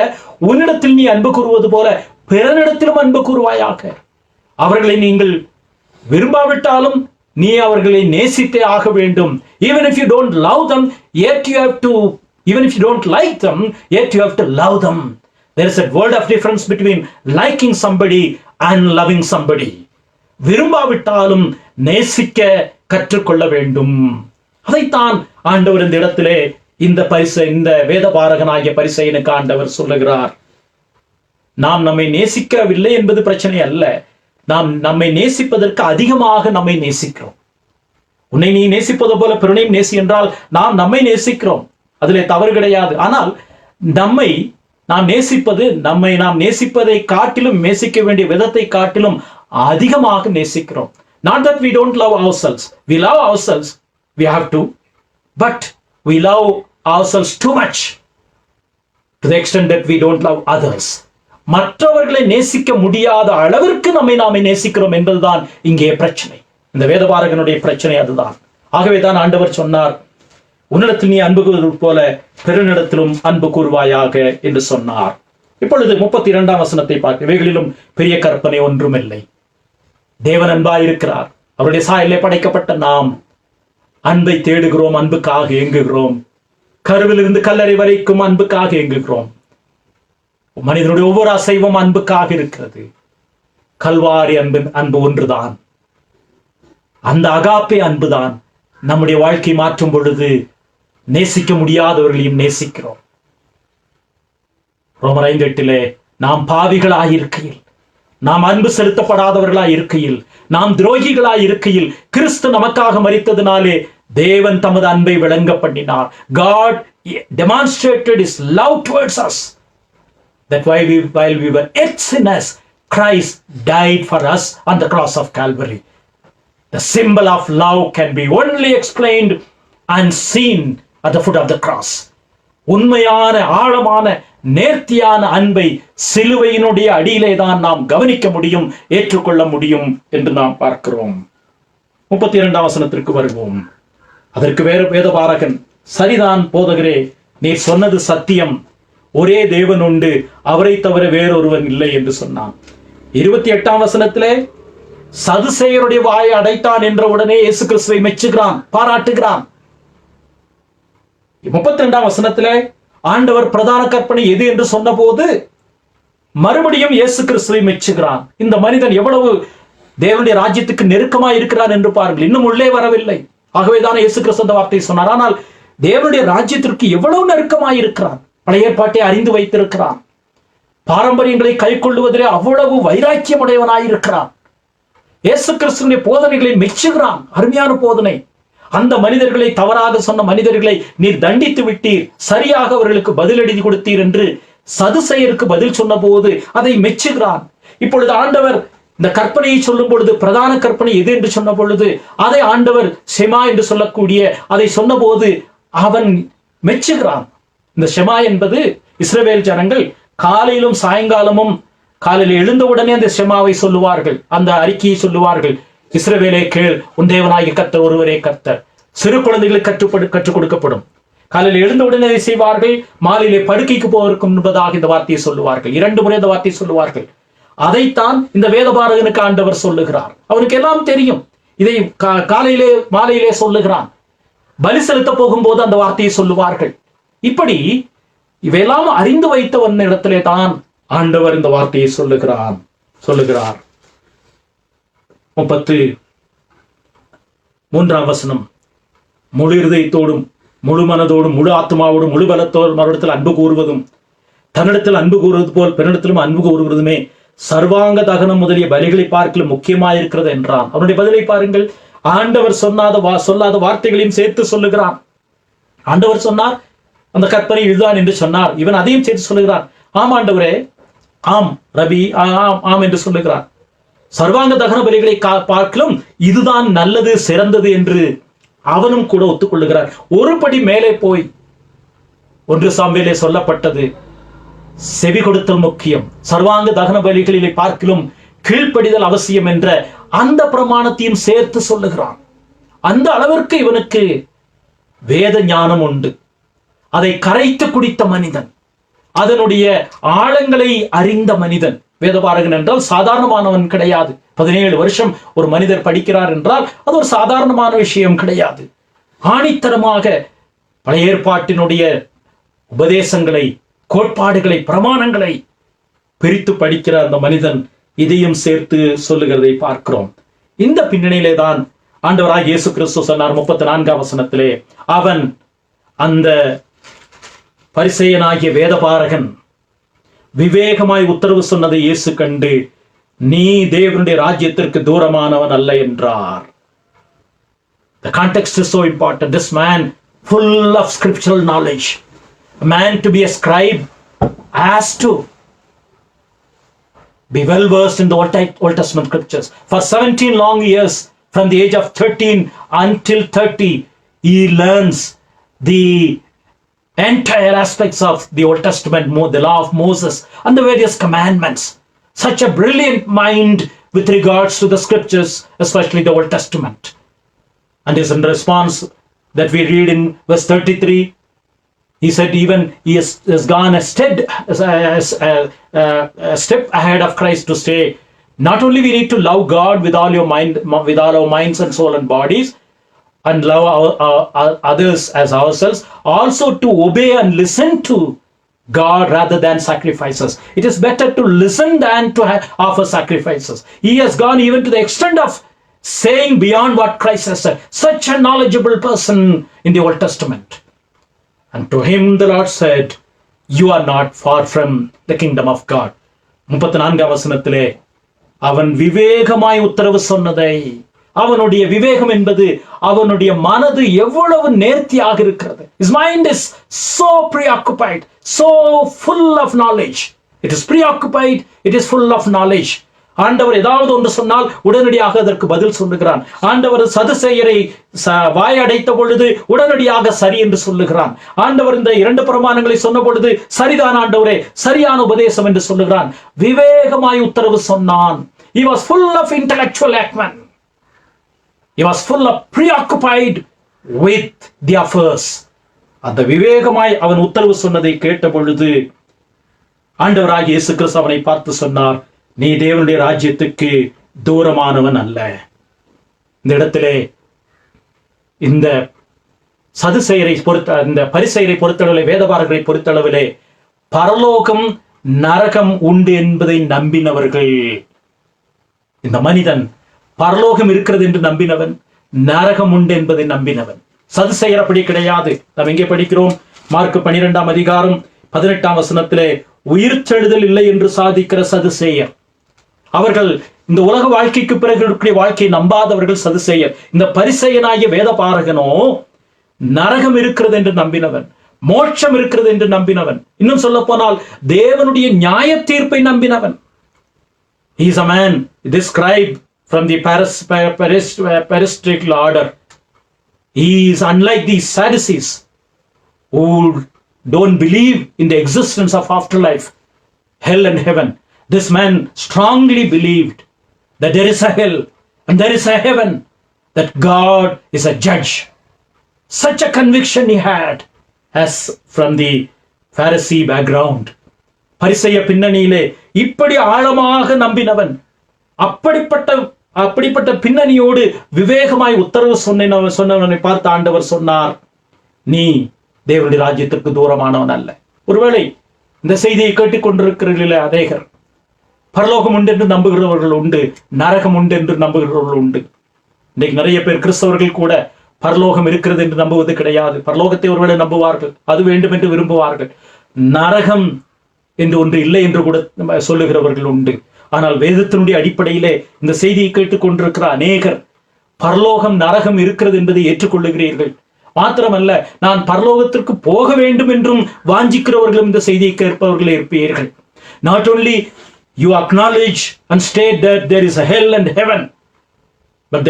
உன்னிடத்தில் நீ அன்பு கூறுவது போல பிறனிடத்திலும் அன்பு கூறுவாயாக. அவர்களை நீங்கள் விரும்பாவிட்டாலும் நீ அவர்களை நேசித்தே ஆக வேண்டும். Even if you don't love them, yet you have to, even if you don't like them, yet you have to love them. There is a world of difference between liking somebody and loving somebody. விரும்பாவிட்டாலும் நேசிக்க கற்றுக்கொள்ள வேண்டும். அதைத்தான் ஆண்டவர் இந்த இடத்திலே இந்த வேதபாரகனாகிய பரிசேயனுக்கு ஆண்டவர் சொல்லுகிறார். நாம் நம்மை நேசிக்கவில்லை என்பது பிரச்சனை அல்ல. நாம் நம்மை நேசிப்பதற்கு அதிகமாக நம்மை நேசிக்கிறோம். உன்னை நீ நேசிப்பது போல பிறனையும் நேசி என்றால் நாம் நம்மை நேசிக்கிறோம், அதிலே தவறு கிடையாது. ஆனால் நம்மை நாம் நேசிப்பது, நம்மை நாம் நேசிப்பதை காட்டிலும், நேசிக்க வேண்டிய விதத்தை காட்டிலும் அதிகமாக நேசிக்கிறோம். Not that we don't love ourselves. We love ourselves. We have to. But we love ourselves too much to the extent that we don't love others. மற்றவர்களை நேசிக்க முடியாத அளவிற்கு நாமே நேசிக்கிறோம் என்பதுதான் இங்கே பிரச்சனை. இந்த வேதபாரகனுடைய பிரச்சனை அதுதான். ஆகவேதான் ஆண்டவர் சொன்னார், உன்னிடத்தில் நீ அன்பு கூறுவது போல பிறனிடத்திலும் அன்பு கூறுவாயாக என்று சொன்னார். இப்பொழுது 32ஆம் வசனத்தை பார்க்க, இவைகளிலும் பெரிய கற்பனை ஒன்றுமில்லை. தேவன் அன்பாயிருக்கிறார். அவருடைய சாயலிலே படைக்கப்பட்ட நாம் அன்பை தேடுகிறோம், அன்புக்காக ஏங்குகிறோம். கருவிலிருந்து கல்லறை வரைக்கும் அன்புக்காக ஏங்குகிறோம். மனிதனுடைய ஒவ்வொரு அசைவும் அன்புக்காக இருக்கிறது. கல்வாரி அன்பு ஒன்றுதான். அந்த அகாப்பே அன்புதான் நம்முடைய வாழ்க்கை மாற்றும் பொழுது நேசிக்க முடியாதவர்களையும் நேசிக்கிறோம். ரோமர் 5:8 நாம் பாவிகளாயிருக்கையில், நாம் அன்பு செலுத்தப்படாதவர்களாய் இருக்கையில், நாம் துரோகிகளாய் இருக்கையில் கிறிஸ்து நமக்காக மரித்ததினாலே தேவன் தமது அன்பை விளங்க பண்ணினார். God demonstrated his love towards us. That while we were yet sinners, Christ died for us on the cross of Calvary. The symbol of love can be only explained and seen at the foot of the cross. உண்மையான ஆழமான நேர்த்தியான அன்பை சிலுவையினுடைய அடியிலே தான் நாம் கவனிக்க முடியும், ஏற்றுக்கொள்ள முடியும் என்று நாம் பார்க்கிறோம். 32ஆம் வசனத்திற்கு வருவோம். அதற்கு வேதபாரகன், சரிதான் போதகரே, நீர் சொன்னது சத்தியம். ஒரே தேவன் உண்டு, அவரை தவிர வேறொருவன் இல்லை என்று சொன்னான். 28ஆம் வசனத்திலே சதுசேயருடைய வாயை அடைத்தான் என்ற உடனே இயேசு கிறிஸ்துவை மெச்சுகிறான், பாராட்டுகிறான். 32ஆம் வசனத்திலே ஆண்டவர் பிரதான கற்பனை எது என்று சொன்ன போது மறுபடியும் இயேசு கிறிஸ்துவை மெச்சுகிறான். இந்த மனிதன் எவ்வளவு தேவனுடைய ராஜ்யத்துக்கு நெருக்கமாய் இருக்கிறான் என்று பாருங்கள். இன்னும் உள்ளே வரவில்லை. ஆகவேதான் இயேசு கிறிஸ்து அந்த வார்த்தையை சொன்னார். ஆனால் தேவனுடைய ராஜ்யத்திற்கு எவ்வளவு நெருக்கமாய் இருக்கிறான். பழைய ஏற்பாட்டை அறிந்து வைத்திருக்கிறான். பாரம்பரியங்களை கை கொள்ளுவதிலே அவ்வளவு வைராக்கியம் உடையவனாயிருக்கிறான். இயேசு கிறிஸ்துவினுடைய போதனைகளை மெச்சுகிறான். அருமையான போதனை. அந்த மனிதர்களை, தவறாக சொன்ன மனிதர்களை நீர் தண்டித்து விட்டீர், சரியாக அவர்களுக்கு பதில் எழுதி கொடுத்தீர் என்று சதுசேயருக்கு பதில் சொன்ன போது அதை மெச்சுகிறான். இப்பொழுது ஆண்டவர் இந்த கற்பனையை சொல்லும் பொழுது, பிரதான கற்பனை எது என்று சொன்ன பொழுது, அதை ஆண்டவர் ஷெமா என்று சொல்லக்கூடிய அதை சொன்ன போது அவன் மெச்சுகிறான். இந்த ஷெமா என்பது இஸ்ரவேல் ஜனங்கள் காலையிலும் சாயங்காலமும், காலையில் எழுந்தவுடனே அந்த ஷெமாவை சொல்லுவார்கள், அந்த அறிக்கையை சொல்லுவார்கள். இஸ்ரவேலே கேள், உன் தேவனாகிய கர்த்தர் ஒருவரே கர்த்தர். சிறு குழந்தைகளுக்கு கற்றுக் கொடுக்கப்படும். காலையில் எழுந்தவுடனே அதை செய்வார்கள். மாலையிலே படுக்கைக்கு போவதற்கு முன்பதாக இந்த வார்த்தையை சொல்லுவார்கள். 2 முறை இந்த வார்த்தையை சொல்லுவார்கள். அதைத்தான் இந்த வேதபாரகனுக்கு ஆண்டவர் சொல்லுகிறார். அவனுக்கு எல்லாம் தெரியும். இதை காலையிலே மாலையிலே சொல்லுகிறான். பலி செலுத்த போகும்போது அந்த வார்த்தையை சொல்லுவார்கள். இப்படி இவையெல்லாம் அறிந்து வைத்தவன் இடத்திலே தான் ஆண்டவர் இந்த வார்த்தையை சொல்லுகிறார். 33ஆம் வசனம், முழு இருதயத்தோடும் முழு மனதோடும் முழு ஆத்மாவோடும் முழு பலத்தோடும் மறுடத்தில் அன்பு கூறுவதும், தன்னிடத்தில் அன்பு கூறுவது போல் பெண்ணிடத்திலும் அன்பு கூறுவதுமே சர்வாங்க தகனம் முதலிய பலிகளை பார்க்கலும் முக்கியமாயிருக்கிறது என்றான். அவனுடைய பதிலை பாருங்கள். ஆண்டவர் சொல்லாத வார்த்தைகளையும் சேர்த்து சொல்லுகிறான். ஆண்டவர் சொன்னார், அந்த கற்பனை இதுதான் என்று சொன்னார். இவன் அதையும் சேர்த்து சொல்லுகிறான். ஆம் ஆண்டவரே, ஆம் ரபி, ஆம் என்று சொல்லுகிறான். சர்வாங்க தகன பலிகளை பார்க்கலும் இதுதான் நல்லது, சிறந்தது என்று அவனும் கூட ஒத்துக்கொள்ளுகிறார். ஒரு படி மேலே போய் 1 சாமுவேலிலே சொல்லப்பட்டது, செவி கொடுத்தல் முக்கியம், சர்வாங்க தகன பலிகளிலே பார்க்கலும் கீழ்ப்படிதல் அவசியம் என்ற அந்த பிரமாணத்தையும் சேர்த்து சொல்லுகிறான். அந்த அளவிற்கு இவனுக்கு வேத ஞானம் உண்டு. அதை கரைத்து குடித்த மனிதன், அதனுடைய ஆழங்களை அறிந்த மனிதன். வேதபாரகன் என்றால் சாதாரணமானவன் கிடையாது. 17 வருஷம் ஒரு மனிதர் படிக்கிறார் என்றால் அது ஒரு சாதாரணமான விஷயம் கிடையாது. ஆணித்தரமாக பழைய ஏற்பாட்டினுடைய உபதேசங்களை, கோட்பாடுகளை, பிரமாணங்களை பிரித்து படிக்கிற அந்த மனிதன் இதையும் சேர்த்து சொல்லுகிறதை பார்க்கிறோம். இந்த பின்னணியிலே தான் ஆண்டவராக இயேசு கிறிஸ்து சொன்னார் 34ஆம் வசனத்திலே, அவன் அந்த பரிசேயனாகிய வேதபாரகன் விவேகமாய் உத்தரவு சொன்னதை இயேசு கண்டு, நீ தேவனுடைய ராஜ்யத்திற்கு தூரமானவன் அல்ல என்றார். The context is so important. This man full of scriptural knowledge, a man to be a scribe has to be well versed in the Old Testament scriptures. For 17 long years, from the age of 13 until 30, he learns the entire aspects of the Old Testament, the law of Moses and the various commandments. Such a brilliant mind with regards to the scriptures, especially the Old Testament. And is in response that we read in verse 33, he said even he has gone a step ahead of Christ to say, not only we need to love God with all our minds and soul and bodies, and love others as ourselves, also to obey and listen to God rather than sacrifices. It is better to listen than to offer sacrifices. He has gone even to the extent of saying beyond what Christ has said. Such a knowledgeable person in the Old Testament. And to him the Lord said, you are not far from the kingdom of God. 34ஆம் வசனத்திலே அவன் விவேகமாய் உத்தரவு சொன்னதை, அவனுடைய விவேகம் என்பது அவனுடைய மனது எவ்வளவு நேர்த்தியாக இருக்கிறது. His mind is so preoccupied, so full of knowledge. It is preoccupied, it is full of knowledge. ஆண்டவர் ஏதாவது ஒன்று சொன்னால் உடனடியாக அதற்கு பதில் சொல்லுகிறான். ஆண்டவர் சதுசேயரை வாயடைத்த பொழுது உடனடியாக சரி என்று சொல்லுகிறான். ஆண்டவர் இந்த 2 பிரமாணங்களை சொன்ன பொழுது சரிதான் ஆண்டவரே, சரியான உபதேசம் என்று சொல்லுகிறான். விவேகமாய் உத்தரவு சொன்னான். He was full of intellectual acumen. He was full of preoccupied with the affairs. அந்த விவேகமாய் அவன் உத்தரவு சொன்னதை கேட்ட பொழுது ஆண்டவராகிய இயேசு கிறிஸ்து அவனை பார்த்து சொன்னார், நீ தேவனுடைய ராஜ்யத்துக்கு தூரமானவன் அல்ல. இந்த இடத்திலே இந்த சதுசேயரை இந்த பரிசேயரை பொறுத்தளவிலே, வேதபாரகரை பொறுத்தளவிலே பரலோகம் நரகம் உண்டு என்பதை நம்பினவர்கள். இந்த மனிதன் பரலோகம் இருக்கிறது என்று நம்பினவன், நரகம் உண்டு என்பதை நம்பினவன். சதுசேயர் அப்படி கிடையாது. நாம் எங்கே படிக்கிறோம்? மார்க் 12ஆம் அதிகாரம் 18ஆம் வசனத்திலே, உயிர்த்தெழுதல் இல்லை என்று சாதிக்கிற சதுசேயர். அவர்கள் இந்த உலக வாழ்க்கைக்கு பிறகு இருக்கிற வாழ்க்கையை நம்பாதவர்கள் சதுசேயர். இந்த பரிசேயனாகிய வேதபாரகனோ நரகம் இருக்கிறது என்று நம்பினவன், மோட்சம் இருக்கிறது என்று நம்பினவன், இன்னும் சொல்ல போனால் தேவனுடைய நியாய தீர்ப்பை நம்பினவன். He is a man described from the paristerical order. He is unlike these Sadducees who don't believe in the existence of afterlife, hell and heaven. This man strongly believed that there is a hell and there is a heaven, that God is a judge. Such a conviction he had as from the Pharisee background. பரிசேய பின்னணியிலே இப்படி ஆழமாக நம்பினவன், அப்படிப்பட்ட பின்னணியோடு விவேகமாய் உத்தரவு சொன்னவனை பார்த்து ஆண்டவர் சொன்னார், நீ தேவனுடைய ராஜ்யத்திற்கு தூரமானவன் அல்ல. ஒருவேளை இந்த செய்தியை கேட்டுக்கொண்டிருக்கிறீர்களே அநேகர் பரலோகம் உண்டு என்று நம்புகிறவர்கள் உண்டு, நரகம் உண்டு என்று நம்புகிறவர்கள் உண்டு. இன்றைக்கு நிறைய பேர் கிறிஸ்தவர்கள் கூட பரலோகம் இருக்கிறது என்று நம்புவது கிடையாது. பரலோகத்தை ஒருவேளை நம்புவார்கள், அது வேண்டும் என்று விரும்புவார்கள். நரகம் என்று ஒன்று இல்லை என்று கூட சொல்லுகிறவர்கள் உண்டு. ஆனால் வேதத்தினுடைய அடிப்படையிலே இந்த செய்தியை கேட்டுக்கொண்டிருக்கிற அநேகர் பரலோகம் நரகம் இருக்கிறது என்பதை ஏற்றுக்கொள்ளுகிறீர்கள். மாத்திரமல்ல, நான் பரலோகத்திற்கு போக வேண்டும் என்றும் வாஞ்சிக்கிறவர்களும் இந்த செய்தியை கேட்பவர்களே இருப்பீர்கள். Not only you acknowledge and state that there is a hell and heaven, but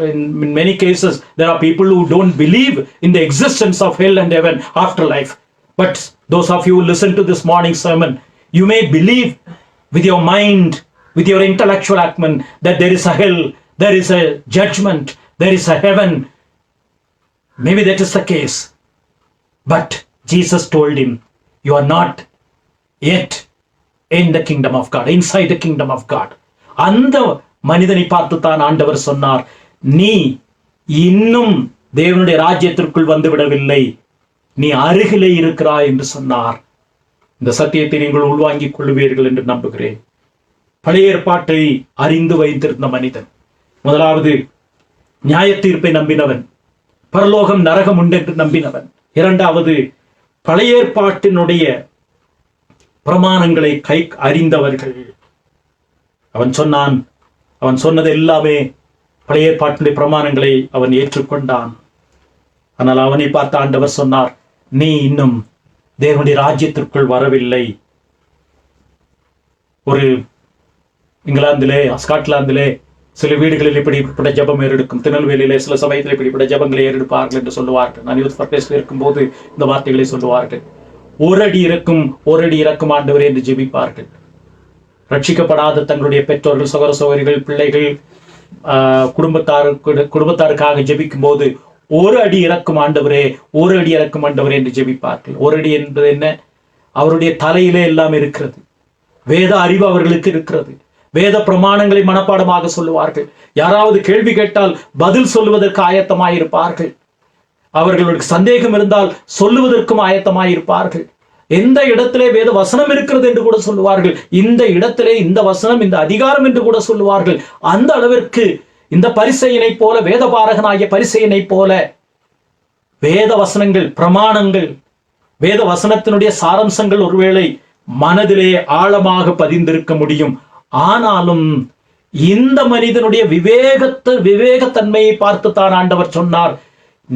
in many cases there are people who don't believe in the existence of hell and heaven afterlife. But those of you who listen to this morning sermon, you may believe with your mind, with your intellectual acumen, that there is a hell, there is a judgment, there is a heaven. Maybe that is the case. But Jesus told him, you are not yet in the kingdom of God, inside the kingdom of God. அந்த மனிதனை பார்த்து தான் ஆண்டவர் சொன்னார், நீ இன்னும் தேவனுடைய ராஜ்யத்திற்குள் வந்து விடவில்லை, நீ அருகிலே இருக்கிறாய் என்று சொன்னார். இந்த சத்தியத்தை நீங்கள் உள்வாங்கிக் கொள்வீர்கள் என்று நம்புகிறேன். பழைய ஏற்பாட்டை அறிந்து வைத்திருந்த மனிதன், முதலாவது நியாய தீர்ப்பை நம்பினவன், பரலோகம் நரகம் உண்டு என்று நம்பினவன். இரண்டாவது பழைய ஏற்பாட்டினுடைய பிரமாணங்களை கை அறிந்தவர்கள். அவன் சொன்னது எல்லாமே பழைய ஏற்பாட்டினுடைய பிரமாணங்களை அவன் ஏற்றுக்கொண்டான். ஆனால் அவனை பார்த்த ஆண்டவர் சொன்னார், நீ இன்னும் தேவனுடைய ராஜ்யத்திற்குள் வரவில்லை. ஒரு இங்கிலாந்திலே, ஸ்காட்லாந்திலே சில வீடுகளில் இப்படிப்பட்ட ஜபம் ஏறெடுக்கும். திருநெல்வேலியிலே சில சமயத்தில் இப்படிப்பட்ட ஜபங்களை ஏறெடுப்பார்கள் என்று சொல்லுவார்கள். நான் யூத் ஃபார் கிரைஸ்ட்ல இருக்கும்போது இந்த வார்த்தைகளை சொல்லுவார்கள். ஒரு அடி இறக்கும் ஆண்டவரே என்று ஜெபிப்பார்கள். ரட்சிக்கப்படாத தங்களுடைய பெற்றோர்கள், சகோதர சகோதரிகள், பிள்ளைகள், குடும்பத்தாருக்காக ஜெபிக்கும் போது ஒரு அடி இறக்கும் ஆண்டவரே, ஒரு அடி இறக்கும் ஆண்டவரே என்று ஜெபிப்பார்கள். ஒரு அடி என்பது என்ன? அவருடைய தலையிலே எல்லாம் இருக்கிறது. வேத அறிவு அவர்களுக்கு இருக்கிறது. வேத பிரமாணங்களை மனப்பாடமாக சொல்லுவார்கள். யாராவது கேள்வி கேட்டால் பதில் சொல்லுவதற்கு ஆயத்தமாயிருப்பார்கள். அவர்களுக்கு சந்தேகம் இருந்தால் சொல்லுவதற்கும் ஆயத்தமாயிருப்பார்கள். எந்த இடத்திலே வேத வசனம் இருக்கிறது என்று கூட சொல்லுவார்கள். இந்த இடத்திலே இந்த வசனம், இந்த அதிகாரம் என்று கூட சொல்லுவார்கள். அந்த அளவிற்கு இந்த பரிசேயனை போல, வேத பாரகனாகிய பரிசேயனை போல வேத வசனங்கள், பிரமாணங்கள், வேத வசனத்தினுடைய சாரம்சங்கள் ஒருவேளை மனதிலே ஆழமாக பதிந்திருக்க முடியும். ஆனாலும் இந்த மனிதனுடைய விவேகத்தன்மையை பார்த்து தான் ஆண்டவர் சொன்னார்,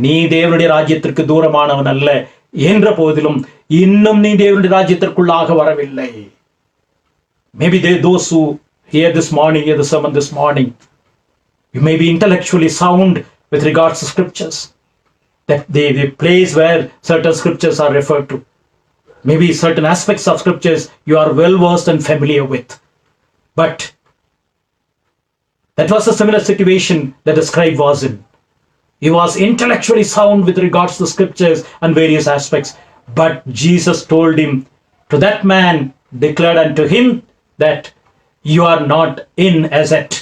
நீ தேவனுடைய ராஜ்யத்திற்கு தூரமானவன் அல்ல என்ற போதிலும் இன்னும் நீ தேவனுடைய ராஜ்யத்திற்குள்ளாக வரவில்லை. Maybe those who hear the sermon this morning, you may be intellectually sound with regards to scriptures, that the place where certain scriptures are referred to. Maybe certain aspects of scriptures you are well versed and familiar with. But that was a similar situation that the scribe was in. He was intellectually sound with regards to scriptures and various aspects. But Jesus told him, to that man declared unto him that you are not in as yet.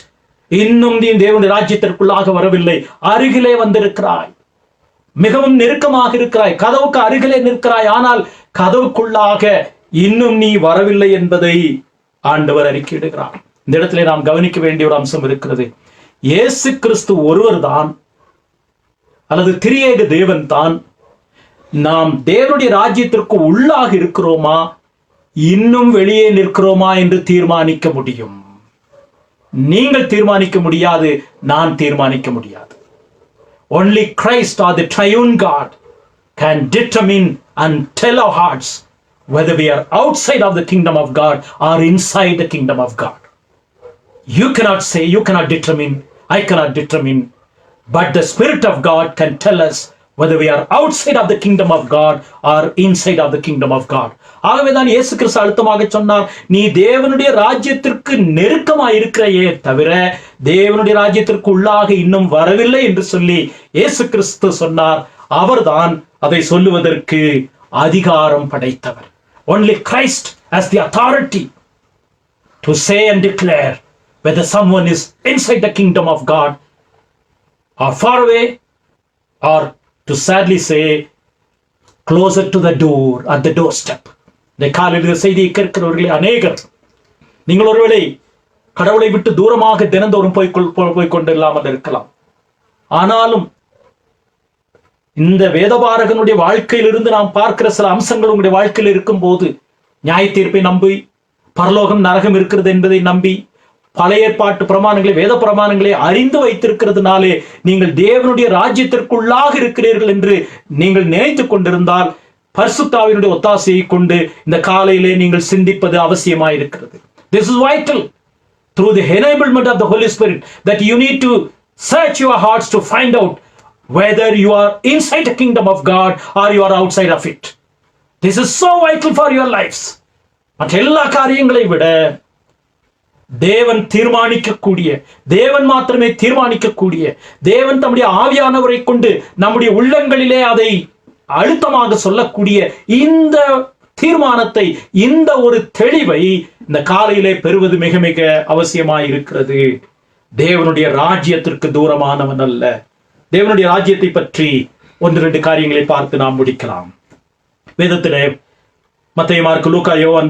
இன்னும் நீ தேவனுடைய ராஜ்யத்திற்குள்ளாக வரவில்லை, அருகிலே வந்திருக்கிறாய், மிகவும் நெருக்கமாக இருக்கிறாய், கதவுக்கு அருகிலே நிற்கிறாய், ஆனால் கதவுக்குள்ளாக இன்னும் நீ வரவில்லை என்பதை ஆண்டவர் அறிக்கையிடுகிறார். இந்த இடத்திலே நாம் கவனிக்க வேண்டிய ஒரு அம்சம் இருக்கிறது. இயேசு கிறிஸ்து ஒருவர் தான், அல்லது திரியேக தேவன் தான். நாம் தேவனுடைய ராஜ்யத்திற்கு உள்ளாக இருக்கிறோமா, இன்னும் வெளியே நிற்கிறோமா என்று தீர்மானிக்க முடியும். நீங்கள் தீர்மானிக்க முடியாது, நான் தீர்மானிக்க முடியாது. Only Christ or the triune God can determine and tell our hearts whether we are outside of the kingdom of God or inside the kingdom of God. You cannot say, you cannot determine, I cannot determine, but the Spirit of God can tell us whether we are outside of the kingdom of God or inside of the kingdom of God. ஆகவேதான் இயேசு கிறிஸ்து அழுத்தமாக சொன்னார், நீ தேவனுடைய ராஜ்யத்திற்கு நெருக்கமாக இருக்கிறையே தவிர தேவனுடைய ராஜ்யத்திற்கு உள்ளாக இன்னும் வரவில்லை என்று சொல்லி இயேசு கிறிஸ்து சொன்னார். அவர்தான் அதை சொல்லுவதற்கு அதிகாரம் படைத்தவர். Only Christ has the authority to say and declare whether someone is inside the kingdom of God or far away, or to sadly say closer to the door, at the doorstep. இந்த காலையில் செய்தியை கேட்கிறவர்களே அநேகர், நீங்கள் ஒருவேளை கடவுளை விட்டு தூரமாக தினந்தோறும் போய் கொண்டில்லாமல் இருக்கலாம். ஆனாலும் இந்த வேதபாரகனுடைய வாழ்க்கையிலிருந்து நாம் பார்க்கிற சில அம்சங்கள் உங்களுடைய வாழ்க்கையில் இருக்கும் போது, நியாய தீர்ப்பை நம்பி, பரலோகம் நரகம் இருக்கிறது என்பதை நம்பி, பழைய ஏற்பாட்டு பிரமாணங்களை, வேத பிரமாணங்களை அறிந்து வைத்திருக்கிறதுனாலே நீங்கள் தேவனுடைய ராஜ்யத்திற்குள்ளாக இருக்கிறீர்கள் என்று நீங்கள் நினைத்துக் கொண்டிருந்தால், பரிசுத்த ஆவியினுடைய ஒத்தாசையை கொண்டு இந்த காலையிலே நீங்கள் சிந்திப்பது அவசியமாயிருக்கிறது. This is vital. Through the enablement of the Holy Spirit, that you need to search your hearts to find out whether you are inside the kingdom of God or you are outside of it. This is so vital for your lives. மற்ற எல்லா காரியங்களை விட தேவன் தீர்மானிக்கக்கூடிய, தேவன் மாத்திரமே தீர்மானிக்கக்கூடிய, தேவன் தம்முடைய ஆவியானவரை கொண்டு நம்முடைய உள்ளங்களிலே அதை அழுத்தமாக சொல்லக்கூடிய இந்த தீர்மானத்தை, இந்த ஒரு தெளிவை இந்த காலையிலே பெறுவது மிக மிக அவசியமாய் இருக்கிறது. தேவனுடைய ராஜ்யத்திற்கு தூரமானவன் அல்ல. தேவனுடைய ராஜ்யத்தை பற்றி 1-2 காரியங்களை பார்த்து நாம் முடிக்கலாம். வேதத்திலே மத்தேயு, மார்க்கு, லூக்கா, யோவான்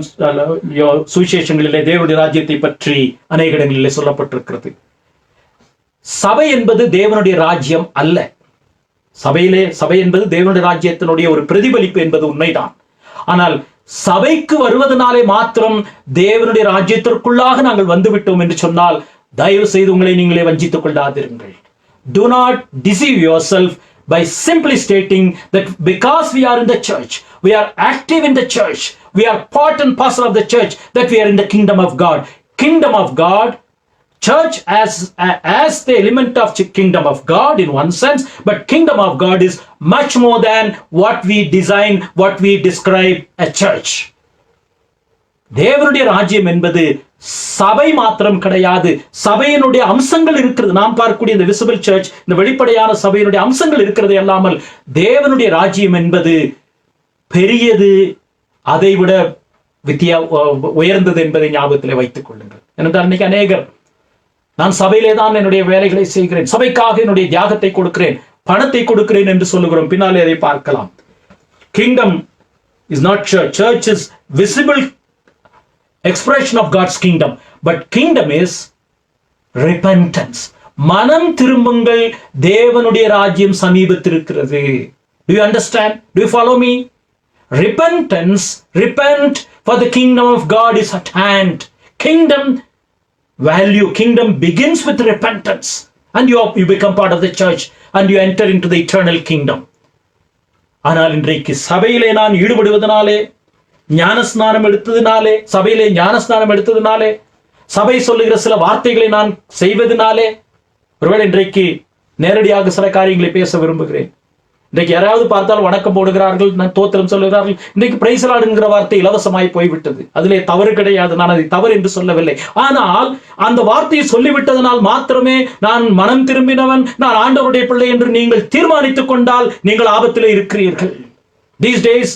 சுவிசேஷங்களிலே தேவனுடைய ராஜ்யத்தை பற்றி அநேக இடங்களிலே சொல்லப்பட்டிருக்கிறது. சபை என்பது தேவனுடைய ராஜ்யம் அல்ல. சபை என்பது தேவனுடைய ராஜ்யத்தினுடைய ஒரு பிரதிபலிப்பு என்பது உண்மைதான். ஆனால் சபைக்கு வருவதனாலே மாத்திரம் தேவனுடைய ராஜ்யத்திற்குள்ளாக நாங்கள் வந்துவிட்டோம் என்று சொன்னால், தயவு செய்து உங்களை நீங்களே வஞ்சித்துக் கொள்ளாதிருங்கள். Do not deceive yourself by simply stating that because we are in the church, we are active in the church, we are part and parcel of the church, that we are in the kingdom of God. Kingdom of God, church as the element of kingdom of God in one sense, but kingdom of God is much more than what we design, what we describe a church. தேவனுடைய ராஜ்யம் என்பது சபை மாத்திரம் கிடையாது. சபையினுடைய அம்சங்கள் இருக்கிறது. நாம் பார்க்கக்கூடிய இந்த விசிபிள் சர்ச், இந்த வெளிப்படையான சபையினுடைய அம்சங்கள் இருக்கிறது அல்லாமல், தேவனுடைய ராஜ்யம் என்பது பெரியது, அதை விட உயர்ந்தது என்பதை ஞாபகத்திலே வைத்துக் கொள்ளுங்கள். ஏனென்றால் இன்னைக்கு அநேகர், நான் சபையிலே தான் என்னுடைய வேலைகளை செய்கிறேன், சபைக்காக என்னுடைய தியாகத்தை கொடுக்கிறேன், பணத்தை கொடுக்கிறேன் என்று சொல்லுகிறோம். பின்னாலே அதை பார்க்கலாம். Kingdom is not church. Church is visible expression of God's kingdom, but kingdom is repentance. மனம் திரும்புங்கள், தேவனுடைய ராஜ்யம் சமீபத்திருக்கிறது. Do you understand? Do you follow me? Repentance, repent, for the kingdom of God is at hand. Kingdom value, kingdom begins with repentance, and you become part of the church and you enter into the eternal kingdom. ஆனால் இன்றைக்கு சபையிலே நான் ஈடுபடுவதனாலே, ஞானஸ்நானம் எடுத்ததினாலே, சபையிலே ஞானஸ்நானம் எடுத்ததினாலே, சபை சொல்லுகிற சில வார்த்தைகளை நான் செய்வதனாலே, ஒருவேளை இன்றைக்கு நேரடியாக சில காரியங்களை பேச விரும்புகிறேன். இன்றைக்கு யாராவது பார்த்தால் வணக்கம் போடுகிறார்கள், தோத்திரம் சொல்லுகிறார்கள். இன்றைக்கு பிரைஸ் தி லார்ட் என்கிற வார்த்தை இலவசமாய் போய்விட்டது. அதிலே தவறு கிடையாது, நான் அதை தவறு என்று சொல்லவில்லை. ஆனால் அந்த வார்த்தையை சொல்லிவிட்டதனால் மாத்திரமே நான் மனம் திரும்பினவன், நான் ஆண்டவருடைய பிள்ளை என்று நீங்கள் தீர்மானித்துக் கொண்டால் நீங்கள் ஆபத்திலே இருக்கிறீர்கள். These days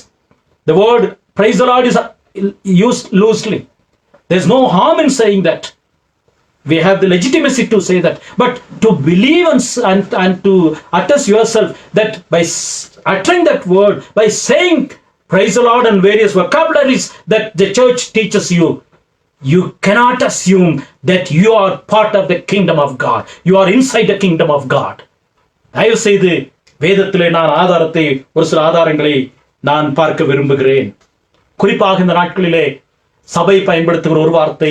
the word praise the Lord is used loosely. There's no harm in saying that. We have the legitimacy to say that. But to believe and to attest yourself that by uttering that word, by saying praise the Lord and various vocabularies that the church teaches you, you cannot assume that you are part of the kingdom of God. You are inside the kingdom of God. தயவு செய்து வேதத்திலே நான் ஒரு சில ஆதாரங்களை நான் பார்க்க விரும்புகிறேன். குறிப்பாக இந்த நாட்களிலே சபை பயன்படுத்துகிற ஒரு வார்த்தை,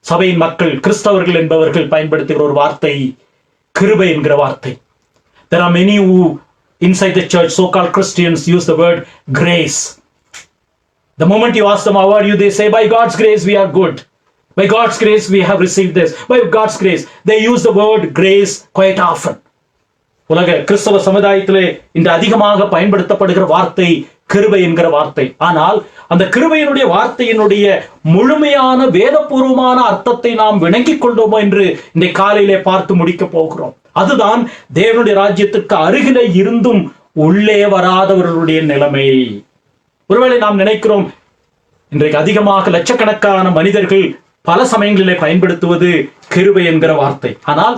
சபையின் மக்கள், கிறிஸ்தவர்கள் என்பவர்கள் பயன்படுத்துகிற ஒரு வார்த்தை கிருபை என்கிற வார்த்தை. There are many who inside the church, so-called Christians, use the word grace. The moment you ask them how are you, they say by God's grace we are good. By God's grace we have received this. By God's grace. They use the word grace quite often. உலக கிறிஸ்தவ சமுதாயத்திலே இந்த அதிகமாக பயன்படுத்தப்படுகிற வார்த்தை கிருபை என்கிற வார்த்தை. ஆனால் அந்த கிருபையினுடைய வார்த்தையினுடைய முழுமையான வேதபூர்வமான அர்த்தத்தை நாம் விளங்கிக் கொண்டோமோ என்று இந்த காலையிலே பார்த்து முடிக்க போகிறோம். அதுதான் தேவனுடைய ராஜ்யத்துக்கு அருகிலே இருந்தும் உள்ளே வராதவர்களுடைய நிலைமை. ஒருவேளை நாம் நினைக்கிறோம், இன்றைக்கு அதிகமாக லட்சக்கணக்கான மனிதர்கள் பல சமயங்களிலே பயன்படுத்துவது கிருபை என்கிற வார்த்தை. ஆனால்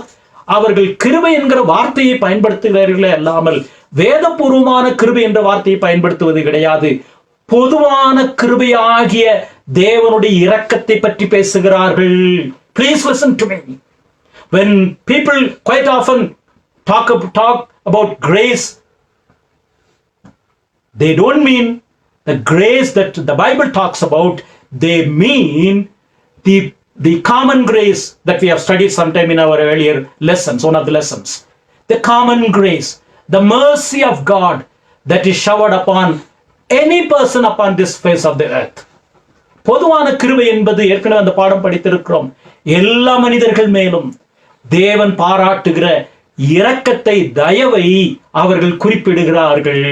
அவர்கள் கிருபை என்கிற வார்த்தையை பயன்படுத்துகிறார்களே அல்லாமல் வேதபூர்வமான கிருபை என்ற வார்த்தையை பயன்படுத்துவது கிடையாது. பொதுவான கிருபையாகிய தேவனுடைய இரக்கத்தை பற்றி பேசுகிறார்கள். Please listen to me. When people quite often talk about grace, they don't mean the grace that the Bible talks about. They mean the common grace that we have studied sometime in our earlier lessons, one of the lessons. The common grace, the mercy of God that is showered upon any person upon this face of the earth. பொதுவான கிருபை என்பது ஏற்கனவே அந்த பாடம் படித்திருக்கிறோம். எல்லா மனிதர்கள் மேலும் தேவன் பாராட்டுகிற இரக்கத்தை, தயவை அவர்கள் குறிப்பிடுகிறார்கள்.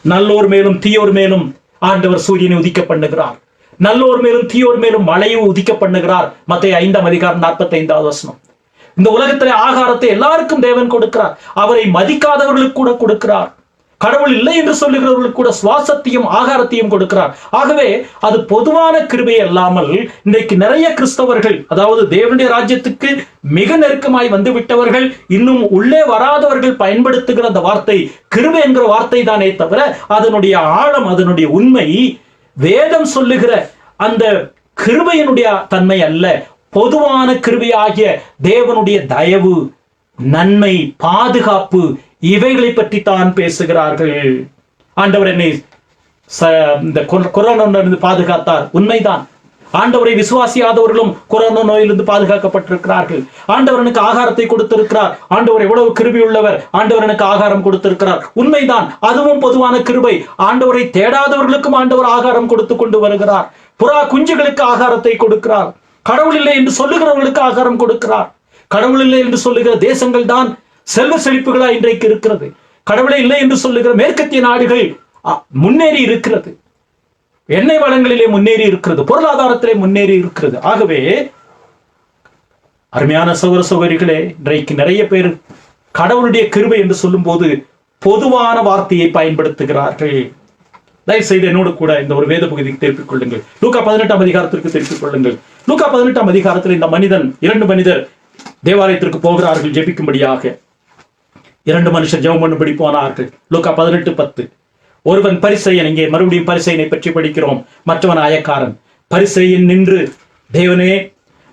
நல்லோர் மேலும் தீயோர் மேலும் ஆண்டவர் சூரியனை உதிக்க பண்ணுகிறார். நல்லோர் மேலும் தீயோர் மேலும் மழையை உதிக்க பண்ணுகிறார். மத்தேயு 5:45. இந்த உலகத்திலே ஆகாரத்தை எல்லாருக்கும் தேவன் கொடுக்கிறார். அவரை மதிக்காதவர்களுக்கு கூட கொடுக்கிறார். கடவுள் இல்லை என்று சொல்லுகிறவர்களுக்கு கூட சுவாசத்தையும் ஆகாரத்தையும் கொடுக்கிறார். ஆகவே அது பொதுவான கிருபை அல்லாமல் இன்றைக்கு நிறைய கிறிஸ்தவர்கள், அதாவது தேவனுடைய ராஜ்யத்துக்கு மிக நெருக்கமாய் வந்து விட்டவர்கள், இன்னும் உள்ளே வராதவர்கள் பயன்படுத்துகிற அந்த வார்த்தை கிருபை என்கிற வார்த்தை தானே தவிர அதனுடைய ஆழம், அதனுடைய உண்மை வேதம் சொல்லுகிற அந்த கிருபையினுடைய தன்மை அல்ல. பொதுவான கிருபையாகிய தேவனுடைய தயவு, நன்மை, பாதுகாப்பு, இவைகளை பற்றி தான் பேசுகிறார்கள். ஆண்டவர் என்னை இந்த கொரோனாவிலிருந்து பாதுகாத்தார், உண்மைதான். ஆண்டவரை விசுவாசியாதவர்களும் கொரோனா நோயிலிருந்து பாதுகாக்கப்பட்டிருக்கிறார்கள். ஆண்டவர் எனக்கு ஆகாரத்தை கொடுத்திருக்கிறார். ஆண்டவர் எவ்வளவு கிருபை உள்ளவர், ஆண்டவர் எனக்கு ஆகாரம் கொடுத்திருக்கிறார், உண்மைதான். அதுவும் பொதுவான கிருபை. ஆண்டவரை தேடாதவர்களுக்கும் ஆண்டவர் ஆகாரம் கொடுத்து கொண்டு வருகிறார். புறா குஞ்சுகளுக்கு ஆகாரத்தை கொடுக்கிறார். கடவுள் இல்லை என்று சொல்லுகிறவர்களுக்கு ஆகாரம் கொடுக்கிறார். கடவுள் இல்லை என்று சொல்லுகிற தேசங்கள் தான் செல்வ செழிப்புகளா இன்றைக்கு இருக்கிறது. கடவுளே இல்லை என்று சொல்லுகிற மேற்கத்திய நாடுகள் முன்னேறி இருக்கிறது. எண்ணெய் வளங்களிலே முன்னேறி இருக்கிறது, பொருளாதாரத்திலே முன்னேறி இருக்கிறது. ஆகவே அருமையான சகோதர சகோதரிகளே, இன்றைக்கு நிறைய பேர் கடவுளுடைய கிருபை என்று சொல்லும் போது பொதுவான வார்த்தையை பயன்படுத்துகிறார்கள். தயவு செய்து என்னோடு கூட இந்த ஒரு வேத பகுதிக்கு திருப்பிக் கொள்ளுங்கள். லூக்கா 18ஆம் அதிகாரத்திற்கு திருப்பிக் கொள்ளுங்கள். லூக்கா 18ஆம் அதிகாரத்தில் இந்த இரண்டு மனிதர் தேவாலயத்திற்கு போகிறார்கள் ஜெபிக்கும்படியாக. 2 மனுஷர் ஜெபம் பண்ணும்படி போனார்கள். லூக்கா 18:10. ஒருவன் பரிசேயன், இங்கே மறுபடியும் பரிசேயனை பற்றி படிக்கிறோம். மற்றவன் ஆயக்காரன். பரிசேயன் நின்று, தேவனே,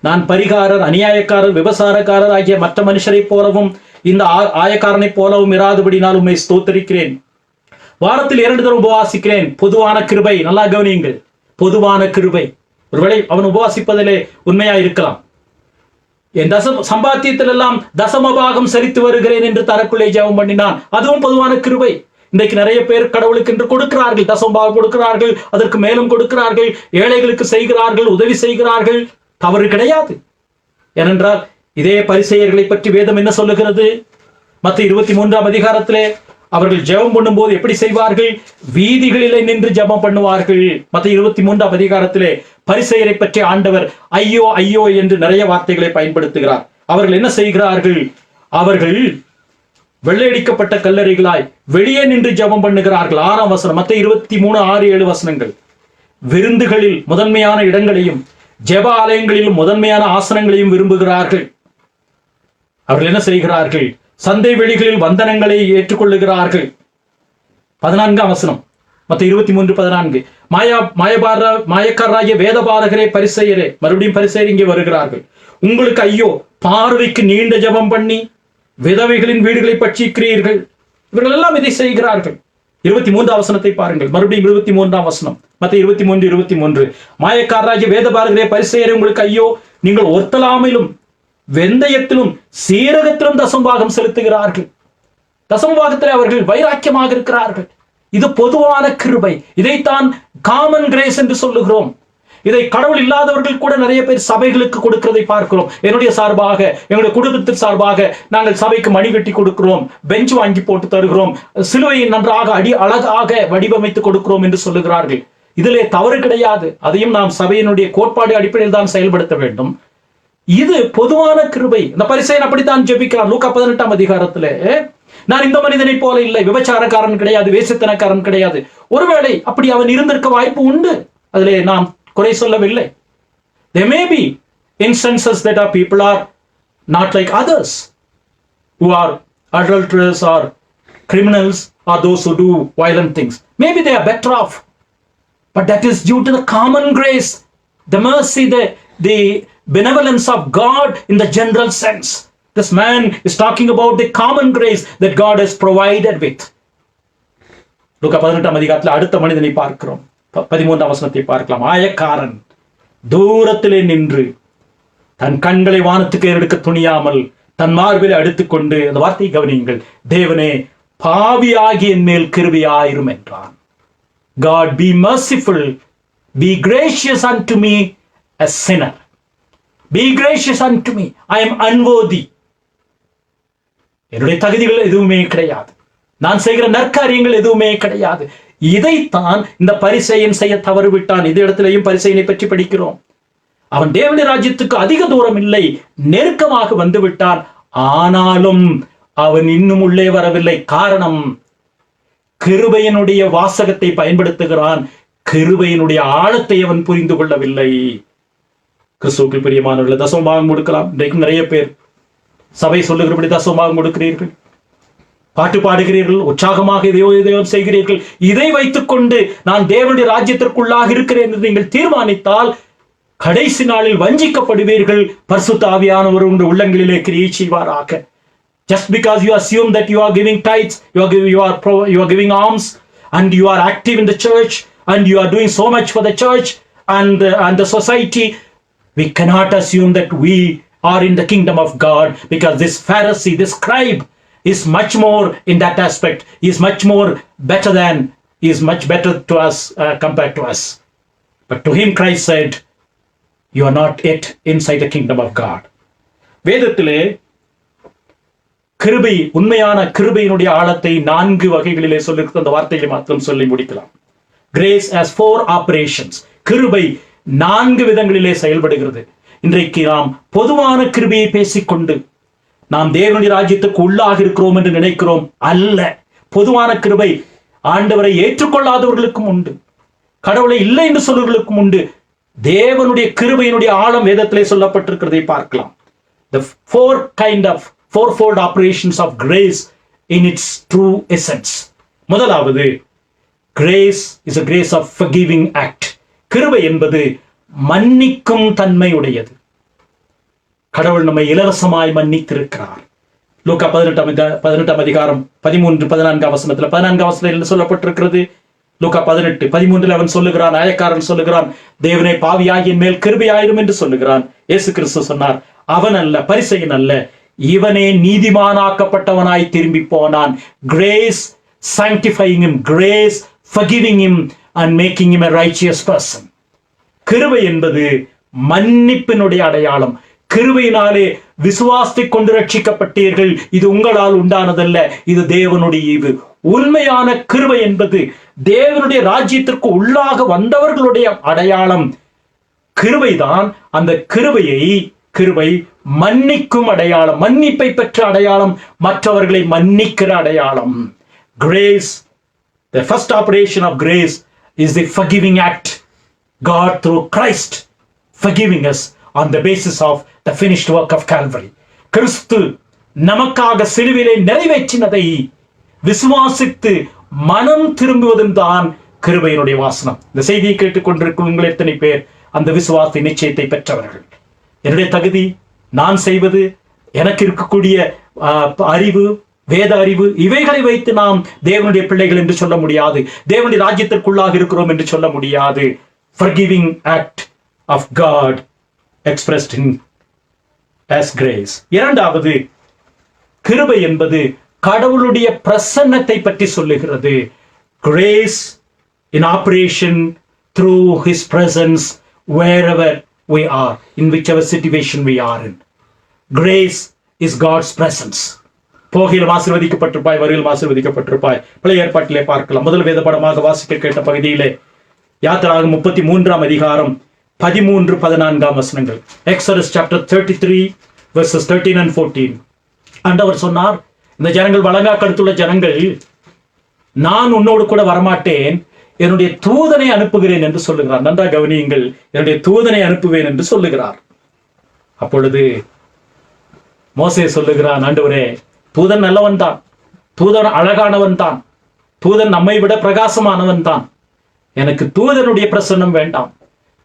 நான் பரிகாரர், அநியாயக்காரர், விபசாரக்காரர் ஆகிய மற்ற மனுஷரை போலவும் இந்த ஆயக்காரனை போலவும் இராதபடினால் உம்மை ஸ்தோத்தரிக்கிறேன். வாரத்தில் 2 தடவை உபவாசிக்கிறேன். பொதுவான கிருபை. நல்லா கவனியுங்கள், பொதுவான கிருபை. ஒருவேளை அவன் உபவாசிப்பதிலே உண்மையா இருக்கலாம். என் சம்பாத்தியத்தில் எல்லாம் தசமபாகம் செலுத்தி வருகிறேன் என்று தனக்குள்ளே ஜெபம் பண்ணினான். அதுவும் பொதுவான கிருபை. இன்றைக்கு நிறைய பேர் கடவுளுக்கு என்று கொடுக்கிறார்கள், தசமபாகம் கொடுக்கிறார்கள், அதற்கு மேலும் கொடுக்கிறார்கள், ஏழைகளுக்கு செய்கிறார்கள், உதவி செய்கிறார்கள். தவறு கிடையாது. ஏனென்றால் இதே பரிசேயர்களை பற்றி வேதம் என்ன சொல்லுகிறது? மத்தேயு 23ஆம் அதிகாரத்திலே அவர்கள் ஜெபம் பண்ணும்போது எப்படி செய்வார்கள்? வீதிகளிலே நின்று ஜெபம் பண்ணுவார்கள். மத்தேயு 23ஆம் அதிகாரத்திலே பரிசேயரை பற்றி ஆண்டவர் ஐயோ ஐயோ என்று நிறைய வார்த்தைகளை பயன்படுத்துகிறார். அவர்கள் என்ன செய்கிறார்கள்? அவர்கள் வெள்ளையடிக்கப்பட்ட கல்லறைகளாய் வெளியே நின்று ஜெபம் பண்ணுகிறார்கள். 6ஆம் வசனம், மத்தேயு 23:6-7 விருந்துகளில் முதன்மையான இடங்களையும் ஜெப ஆலயங்களிலும் முதன்மையான ஆசனங்களையும் விரும்புகிறார்கள். அவர்கள் என்ன செய்கிறார்கள்? சந்தை வெளிகளில் வந்தனங்களை ஏற்றுக்கொள்ளுகிறார்கள். 14ஆம் வசனம், மத்தேயு 23:14. மாயக்காரராகிய வேதபாரகரே, பரிசேயரே, மறுபடியும் பரிசேயர் இங்கே வருகிறார்கள். உங்களுக்கு ஐயோ, பார்வைக்கு நீண்ட ஜெபம் பண்ணி விதவைகளின் வீடுகளை பட்சிக்கிறீர்கள். இவர்கள் எல்லாம் இதை செய்கிறார்கள். 23ஆம் வசனத்தை பாருங்கள். மறுபடியும் 23ஆம் வசனம், மத்தேயு 23:23. மாயக்காரராகிய வேதபாரகரே, பரிசேயரே, உங்களுக்கு ஐயோ, நீங்கள் ஒர்த்தலாமிலும் வெந்தயத்திலும் சீரகத்திலும் தசமபாகம் செலுத்துகிறார்கள். தசமபாகத்திலே அவர்கள் வைராக்கியமாக இருக்கிறார்கள். இது பொதுவான கிருபை. இதைத்தான் காமன் கிரேஸ் என்று சொல்லுகிறோம். இதை கடவுள் இல்லாதவர்கள் கூட நிறைய பேர் சபைகளுக்கு கொடுக்கிறதை பார்க்கிறோம். என்னுடைய சார்பாக, என்னுடைய குடும்பத்தின் சார்பாக நாங்கள் சபைக்கு மணி வெட்டி கொடுக்கிறோம், பெஞ்ச் வாங்கி போட்டு தருகிறோம், சிலுவையை நன்றாக அழகாக வடிவமைத்து கொடுக்கிறோம் என்று சொல்லுகிறார்கள். இதிலே தவறு கிடையாது. அதையும் நாம் சபையினுடைய கோட்பாடு அடிப்படையில் தான் செயல்படுத்த வேண்டும். இது பொதுவான கிருபை. இந்த பரிசேயன் அப்படித்தான் ஜெபிக்கிறான். லூக்கா 18ஆம் அதிகாரத்திலே, நான் இந்த மனிதனை போல இல்லை, விபச்சாரக்காரன் கிடையாது, வேசித்தனக்காரன் கிடையாது. ஒருவேளை அப்படி அவன் இருந்திருக்க வாய்ப்பு உண்டு, அதிலே நாம் குறை சொல்லவில்லை. There may be instances that our people are not like others who are adulterers or criminals or those who do violent things. Maybe they are better off. But that is due to the common grace, the mercy, the benevolence of God in the general sense. This man is talking about the common grace that God has provided with. லூக்கா 18 அதிகாரத்தில் அடுத்த மனிதனை பார்க்கிறோம். 13 வசனத்தை பார்க்கலாம். ஆயக்காரன் தூரத்திலே நின்று தன் கண்களை வானத்துக்கு எடுக்க துணியாமல் தன் மார்பிலே அடித்துக்கொண்டு, அந்த வார்த்தையை கவனியுங்கள், தேவனே பாவியாகி என் மேல் கிருபையாயிரும் என்றான். God, be merciful, be gracious unto me, a sinner. Be gracious unto me, I am unworthy. என்னுடைய தகுதிகள் எதுவுமே கிடையாது, நான் செய்கிற நற்காரியங்கள் எதுவுமே கிடையாது. இதைத்தான் இந்த பரிசேயன் செய்ய தவறுவிட்டான். இந்த இடத்திலேயும் பரிசேயனை பற்றி படிக்கிறோம். அவன் தேவனுடைய ராஜ்யத்துக்கு அதிக தூரம் இல்லை, நெருக்கமாக வந்து விட்டான். ஆனாலும் அவன் இன்னும் உள்ளே வரவில்லை. காரணம், கிருபையினுடைய வாசகத்தை பயன்படுத்துகிறான், கிருபையினுடைய ஆழத்தை அவன் புரிந்து கொள்ளவில்லை. கிறிஸ்துவுக்கு பிரியமானவர்கள், தசமபாகம் கொடுக்கலாம். இன்றைக்கும் நிறைய பேர் சபை சொல்லுகிறபடி தசமபாகம் கொடுக்கிறீர்கள், பாட்டு பாடுகிறீர்கள், உற்சாகமாக எதையோ செய்கிறீர்கள். இதை வைத்துக் கொண்டு நான் தேவனுடைய ராஜ்யத்திற்குள்ளாக இருக்கிறேன் என்று நீங்கள் தீர்மானித்தால் கடைசி நாளில் வஞ்சிக்கப்படுவீர்கள். பரிசுத்த ஆவியானவர் உங்கள் உள்ளங்களிலே கிரியை செய்வாராக. Just because you assume that you are giving tithes, you are giving alms, and you are active in the church, and you are doing so much for the church and the society, we cannot assume that we are in the kingdom of God, because this Pharisee, this scribe, is much more in that aspect. He is much better to us compared to us. But to him Christ said, you are not yet inside the kingdom of God. வேதத்திலே கிருபை, உண்மையான கிருபையினுடைய ஆழத்தை 4 வகைகளிலே சொல்லிருக்கிற அந்த வார்த்தையை மாத்திரம் சொல்லி முடிக்கலாம். Grace has 4 operations. கிருபை 4 விதங்களிலே செயல்படுகிறது. இன்றைக்கு நாம் பொதுவான கிருபையை பேசிக்கொண்டு நாம் தேவனுடைய ராஜ்யத்துக்கு உள்ளாக இருக்கிறோம் என்று நினைக்கிறோம். அல்ல. பொதுவான கிருபை ஆண்டவரை ஏற்றுக்கொள்ளாதவர்களுக்கும் உண்டு, கடவுளை இல்லை என்று சொல்வர்களுக்கும் உண்டு. தேவனுடைய கிருபையினுடைய ஆழம் வேதத்திலே சொல்லப்பட்டிருக்கிறதை பார்க்கலாம். The fourfold operations of grace in its true essence. முதலாவது, grace is a grace of forgiving act. கிருபை என்பது மன்னிக்கும் தன்மை உடையது. கடவுள் நம்மை இலவசமாய் மன்னித்திருக்கிறார். லூக்கா 18 அதிகாரம் 13-14 வசனத்தில் 14 வசனத்தில் சொல்லப்பட்டிருக்கிறது. லூக்கா 18:13 அவன் சொல்லுகிறான், ஆயக்காரன் சொல்லுகிறான், தேவனே பாவியாகி என் மேல் கிருபையாயிரும் என்று சொல்லுகிறான். இயேசு கிறிஸ்து சொன்னார், அவன் அல்ல, பரிசேயன் அல்ல, இவனே நீதிமானாக்கப்பட்டவனாய் திரும்பி போனான். Grace sanctifying him, grace forgiving him and making him a righteous person. கிருபை என்பது மன்னிப்பினுடைய அடையாளம். கிருபையினாலே விசுவாசத்தை கொண்டு ரட்சிக்கப்பட்டீர்கள், இது உங்களால் உண்டானதல்ல, இது தேவனுடைய ஈவு. உண்மையான கிருபை என்பது தேவனுடைய ராஜ்யத்திற்கு உள்ளாக வந்தவர்களுடைய அடையாளம். கிருபைதான் அந்த கிருபை மன்னிக்கும் அடையாளம், மன்னிப்பை பெற்ற அடையாளம், மற்றவர்களை மன்னிக்கிற அடையாளம். Grace, the first operation of grace is the forgiving act. God through Christ forgiving us on the basis of the finished work of Calvary. கிறிஸ்து நமக்காக சிலுவிலே நிறைவேற்றினதை விசுவாசித்து மனம் திரும்புவதும் தான் கிருபையினுடைய வாசனம். இந்த செய்தியை கேட்டுக்கொண்டிருக்கும் உங்கள் எத்தனை பேர் அந்த விசுவாச நிச்சயத்தை பெற்றவர்கள்? என்னுடைய தகுதி, நான் செய்வது, எனக்கு இருக்கக்கூடிய அறிவு, வேத அறிவு, இவைகளை வைத்து நாம் தேவனுடைய பிள்ளைகள் என்று சொல்ல முடியாது, தேவனுடைய ராஜ்யத்திற்குள்ளாக இருக்கிறோம் என்று சொல்ல முடியாது. Forgiving act of God expressed in as grace. இரண்டாவது, கிருபை என்பது கடவுளுடைய பிரசன்னத்தை பற்றி சொல்லுகிறது. Grace in operation through his presence wherever we are, in whichever situation we are in. Grace is God's presence. போகிலும் ஆசீர்வதிக்கப்பட்டிருப்பாய், வருகிலும் ஆசீர்வதிக்கப்பட்டிருப்பாய். பழைய ஏற்பாட்டிலே பார்க்கலாம். முதல் வேத பாடமாக வாசிக்க கேட்ட பகுதியிலே யாத்திராகமம் 33 அதிகாரம் 13-14 வசனங்கள். Exodus chapter 33 verses 13 and 14. ஆண்டவர் சொன்னார், இந்த ஜனங்கள் வழங்கா கடுத்துள்ள ஜனங்கள், நான் உன்னோடு கூட வரமாட்டேன், என்னுடைய தூதனை அனுப்புகிறேன் என்று சொல்லுகிறார். நன்றாக கவனியுங்கள், என்னுடைய தூதனை அனுப்புவேன் என்று சொல்லுகிறார். அப்பொழுது மோசே சொல்லுகிறான், ஆண்டவரே, தூதன் நல்லவன் தான், தூதன் அழகானவன் தான், தூதன் நம்மை விட பிரகாசமானவன் தான். எனக்கு தூதனுடைய பிரசன்னம் வேண்டாம்,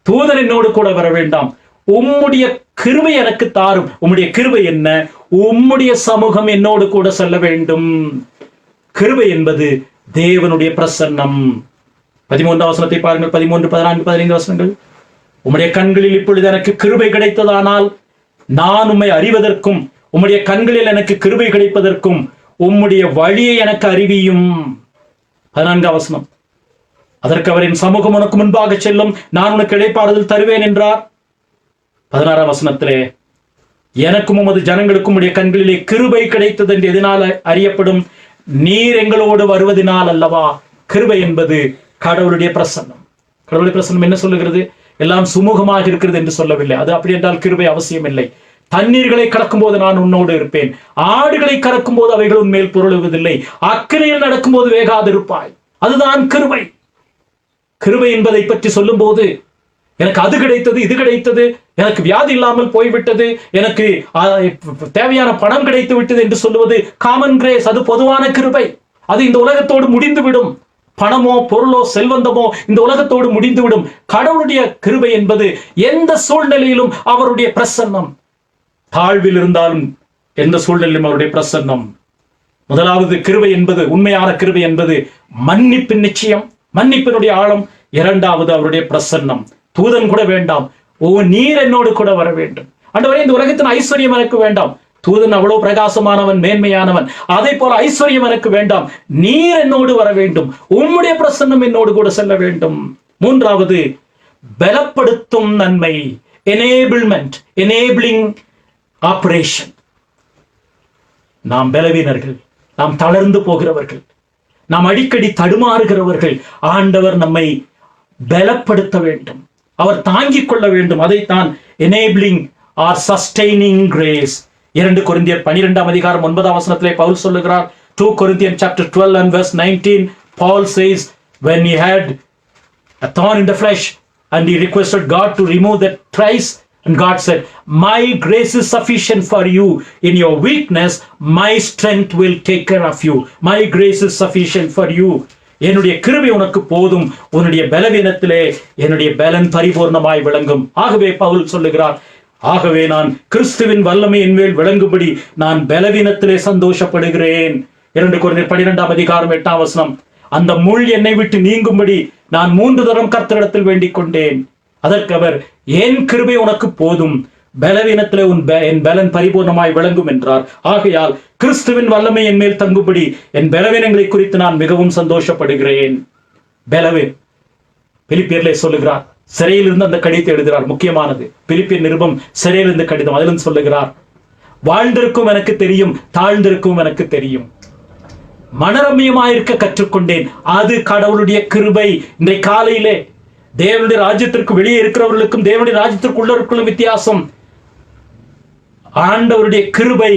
தூதன் என்னோடு கூட வர வேண்டாம். உம்முடைய கிருபை எனக்கு தாரும். உம்முடைய கிருபை என்ன? உம்முடைய சமூகம் என்னோடு கூட செல்ல வேண்டும். கிருபை என்பது தேவனுடைய பிரசன்னம். 13 வசனத்தை பாருங்கள். 13, 14, 15 வசனங்கள். உம்முடைய கண்களில் இப்பொழுது எனக்கு கிருபை கிடைத்ததானால் நான் உம்மை அறிவதற்கும் உம்முடைய கண்களில் எனக்கு கிருபை கிடைப்பதற்கும் உம்முடைய வழியை எனக்கு அறிவியும். 14 வசனம். அதற்கு அவரின் சமூகம் உனக்கு முன்பாக செல்லும், நான் உனக்கு இளைப்பாறுதல் தருவேன் என்றார். 16 வசனத்திலே எனக்கும் உமது ஜனங்களுக்கும் உடைய கண்களிலே கிருபை கிடைத்தது என்று எதனால் அறியப்படும்? நீர் எங்களோடு வருவதனால் அல்லவா. கிருபை என்பது கடவுளுடைய பிரசன்னம். கடவுளுடைய பிரசன்னம் என்ன சொல்லுகிறது? எல்லாம் சுமூகமாக இருக்கிறது என்று சொல்லவில்லை. அது அப்படி என்றால் கிருபை அவசியம் இல்லை. தண்ணீர்களை கடக்கும் போது நான் உன்னோடு இருப்பேன், ஆடுகளை கடக்கும் போது அவைகள் உன்மேல் பொருளுவதில்லை, அக்கினியில் நடக்கும் போது வேகாதிருப்பாய். அதுதான் கிருபை. கிருபை என்பதை பற்றி சொல்லும் போது எனக்கு அது கிடைத்தது, இது கிடைத்தது, எனக்கு வியாதி இல்லாமல் போய்விட்டது, எனக்கு தேவையான பணம் கிடைத்து விட்டது என்று சொல்லுவது காமன் கிரேஸ். அது பொதுவான கிருபை. அது இந்த உலகத்தோடு முடிந்துவிடும். பணமோ பொருளோ செல்வந்தமோ இந்த உலகத்தோடு முடிந்துவிடும். கடவுளுடைய கிருபை என்பது எந்த சூழ்நிலையிலும் அவருடைய பிரசன்னம். தாழ்வில் இருந்தாலும் எந்த சூழ்நிலையிலும் அவருடைய பிரசன்னம். முதலாவது கிருபை என்பது, உண்மையான கிருபை என்பது மன்னிப்பின் நிச்சயம், மன்னிப்பினுடைய ஆழம். இரண்டாவது அவருடைய பிரசன்னம். தூதன் கூட வேண்டாம், ஓ நீர் என்னோடு கூட வர வேண்டும். ஆண்டவரே, இந்த உலகத்தின் ஐஸ்வர்யம் எனக்கு வேண்டாம். தூதன் அவ்வளவு பிரகாசமானவன், மேன்மையானவன். அதே போல ஐஸ்வர்யம் எனக்கு வேண்டாம், நீர் என்னோடு வர வேண்டும், உம்முடைய பிரசன்னம் என்னோடு கூட செல்ல வேண்டும். மூன்றாவது பலப்படுத்தும் நன்மை, எனேபிள்மெண்ட், எனேபிளிங் ஆபரேஷன். நாம் பலவீனர்கள், நாம் தளர்ந்து போகிறவர்கள், நாம் அடிக்கடி தடுமாறுகிறவர்கள். ஆண்டவர் நம்மை பலப்படுத்த வேண்டும், அவர் தாங்கிக் கொள்ள வேண்டும். அதைத்தான் enabling or sustaining grace. 2 கொரிந்தியர் 12 அதிகாரம் 9 வசனத்திலே பவுல் சொல்லுகிறார். 2 Corinthians chapter 12 and verse 19, Paul says, when he had a thorn in the flesh and he requested God to remove that thrice, and God said, my grace is sufficient for you, in your weakness my strength will take care of you. My grace is sufficient for you. என்னுடைய கிருபை உனக்கு போதும், உன்னுடைய பலவீனத்திலே என்னுடைய பலன் பரிபூர்ணமாய் விளங்கும். ஆகவே பவுல் சொல்லுகிறார், ஆகவே நான் கிறிஸ்துவின் வல்லமை என்மேல் விளங்கும்படி நான் பலவீனத்திலே சந்தோஷப்படுகிறேன். 2 கொரிந்தியர் 12 அதிகாரம் 8 வசனம். அந்த முள் என்னை விட்டு நீங்கும்படி நான் 3 தரம் கர்த்தரிடத்தில் வேண்டிக் கொண்டேன். அதற்கு அவர், என் கிருபை உனக்கு போதும், பலவீனத்திலே என் பலன் பரிபூர்ணமாய் விளங்கும் என்றார். ஆகையால் கிறிஸ்துவின் வல்லமை என் மேல் தங்கும்படி என் பலவீனங்களை குறித்து நான் மிகவும் சந்தோஷப்படுகிறேன். பலவீன் பிலிப்பியர்லே சொல்லுகிறார். சிறையில் இருந்து அந்த கடிதத்தை எழுதுகிறார். முக்கியமானது பிலிப்பியர் நிருபம், சிறையில் இருந்து கடிதம். அதிலும் சொல்லுகிறார், வாழ்ந்திருக்கும் எனக்கு தெரியும், தாழ்ந்திருக்கும் எனக்கு தெரியும், மனரம்யமாயிருக்க கற்றுக்கொண்டேன், அது கடவுளுடைய கிருபை. இன்றைய காலையிலே தேவனுடைய ராஜ்யத்திற்கு வெளியே இருக்கிறவர்களுக்கும் தேவனுடைய ராஜ்யத்திற்கு உள்ளவர்களுக்கும் வித்தியாசம். ஆண்டவருடைய கிருபை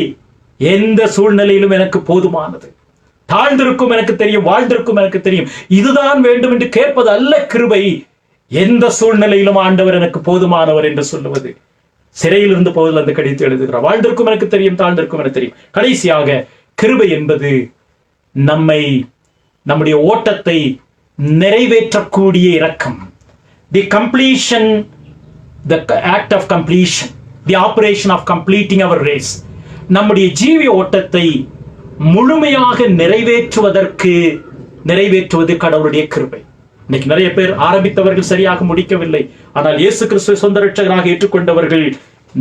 எந்த சூழ்நிலையிலும் எனக்கு போதுமானது. தாழ்ந்திருக்கும் எனக்கு தெரியும், வாழ்ந்திருக்கும் எனக்கு தெரியும், இதுதான் வேண்டும் என்று கேட்பது அல்ல கிருபை. எந்த சூழ்நிலையிலும் ஆண்டவர் எனக்கு போதுமானவர் என்று சொல்லுவது. சிறையில் இருந்து பவுல் அந்த கடிதத்தை எழுதுகிறார். வாழ்ந்திருக்கும் எனக்கு தெரியும், தாழ்ந்திருக்கும் எனக்கு தெரியும். கடைசியாக கிருபை என்பது நம்முடைய ஓட்டத்தை நிறைவேற்றக்கூடிய இரக்கம். The completion, the act of completion, the operation of completing our race. நம்முடைய ஜீவிய ஓட்டத்தை முழுமையாக நிறைவேற்றுவது கடவுளுடைய கிருபை. இன்னைக்கு நிறைய பேர் ஆரம்பித்தவர்கள் சரியாக முடிக்கவில்லை. ஆனால் இயேசு கிறிஸ்துவை சொந்த இரட்சகராக ஏற்றுக்கொண்டவர்கள்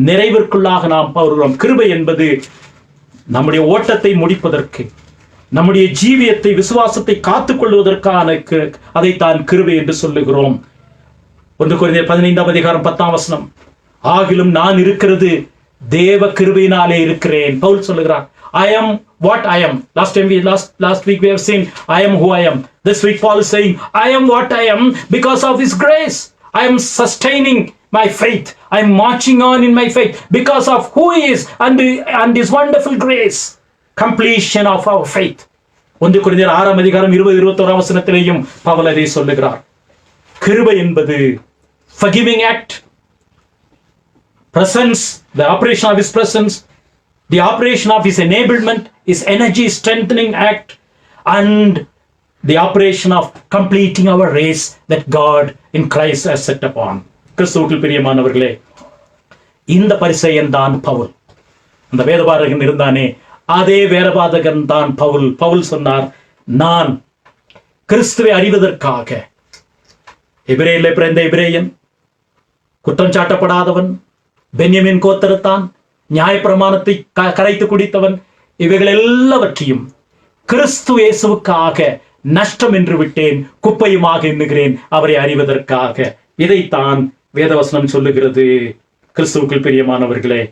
நிறைவிற்குள்ளாக நாம் வருகிறோம். கிருபை என்பது நம்முடைய ஓட்டத்தை முடிப்பதற்கு, நம்முடைய ஜீவியத்தை, விசுவாசத்தை காத்துக் கொள்வதற்கான அதைத்தான் கிருபை என்று சொல்லுகிறோம். 1 கொரிந்தியர் 15 அதிகாரம் 10 வசனம். ஆகிலும் நான் இருக்கிறது தேவ கிருபையினாலே இருக்கிறேன். பவுல் சொல்லுகிறார், I am what I am. Last week we have seen I am who I am. This week Paul is saying I am what I am because of his grace. I am sustaining my faith. I am marching on in my faith because of who he is and his wonderful grace. Completion of our faith. 1 கொரிந்தியர் 6 அதிகாரம் 20-21 வசனத்திலேயும் பவுல் அதை சொல்லுகிறார். கிருபை என்பது forgiving act, presence, the operation of his presence, The operation of his enablement, his energy strengthening act, and the operation of completing our race that God in Christ has set upon. கிறிஸ்துவுக்குள் பிரியமானவர்களே, இந்த பரிசேயன் தான் பவுல். அந்த வேதபாரகன் இருந்தானே, அதே வேதபாரகன் தான் பவுல். பவுல் சொன்னார், நான் கிறிஸ்துவை அறிவதற்காக, எபிரேயிலே பிறந்த எபிரேயன், குற்றம் சாட்டப்படாதவன், பென்யமின் கோத்திரத்தான், நியாயப்பிரமாணத்தை கரைத்து குடித்தவன், இவைகள் எல்லாவற்றையும் கிறிஸ்து இயேசுவுக்காக நஷ்டம் என்று விட்டேன், குப்பையுமாக எண்ணுகிறேன் அவரை அறிவதற்காக. இதைத்தான் வேதவசனம் சொல்லுகிறது. கிறிஸ்துவுக்குள் பிரியமானவர்களே,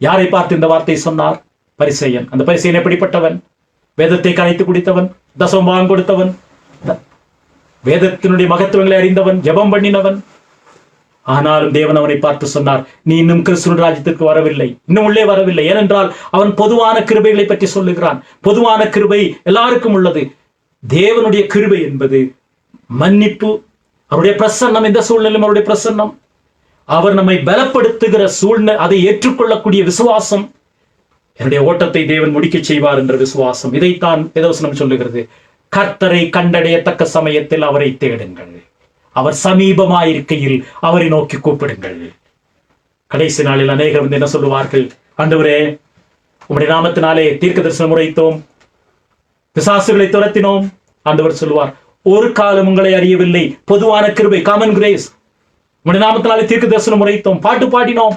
யாரை பார்த்து இந்த வார்த்தை சொன்னார்? பரிசேயன். அந்த பரிசேயன் எப்படிப்பட்டவன்? வேதத்தை கரைத்து குடித்தவன், தசமபாகம் கொடுத்தவன், வேதத்தினுடைய மகத்துவங்களை அறிந்தவன், ஜெபம் பண்ணினவன். ஆனாலும் தேவன் அவனை பார்த்து சொன்னார், நீ இன்னும் கிறிஸ்துவின் ராஜ்யத்திற்கு வரவில்லை, இன்னும் உள்ளே வரவில்லை. ஏனென்றால் அவன் பொதுவான கிருபைகளை பற்றி சொல்லுகிறான். பொதுவான கிருபை எல்லாருக்கும் உள்ளது. தேவனுடைய கிருபை என்பது மன்னிப்பு, அவருடைய பிரசன்னம். இந்த சூழ்நிலையும் அவருடைய பிரசன்னம், அவர் நம்மை பலப்படுத்துகிற சூழ்நிலை, அதை ஏற்றுக்கொள்ளக்கூடிய விசுவாசம். என்னுடைய ஓட்டத்தை தேவன் முடிக்க செய்வார் என்ற விசுவாசம். இதைத்தான் வேதவசனம் சொல்லுகிறது. கர்த்தரை கண்டடையத்தக்க சமயத்தில் அவரை தேடுங்கள், அவர் சமீபமாயிருக்கையில் அவரை நோக்கி கூப்பிடுங்கள். கடைசி நாளில் அநேகர் வந்து என்ன சொல்லுவார்கள்? ஆண்டவரே, உம்முடைய நாமத்தினாலே தீர்க்க தரிசனம் உரைத்தோம், பிசாசுகளை துரத்தினோம். ஆண்டவர் சொல்லுவார், ஒரு காலம் உங்களை அறியவில்லை. பொதுவான கிருபை, காமன் கிரேஸ். உம்முடைய நாமத்தினாலே தீர்க்க தரிசனம் உரைத்தோம், பாட்டு பாடினோம்,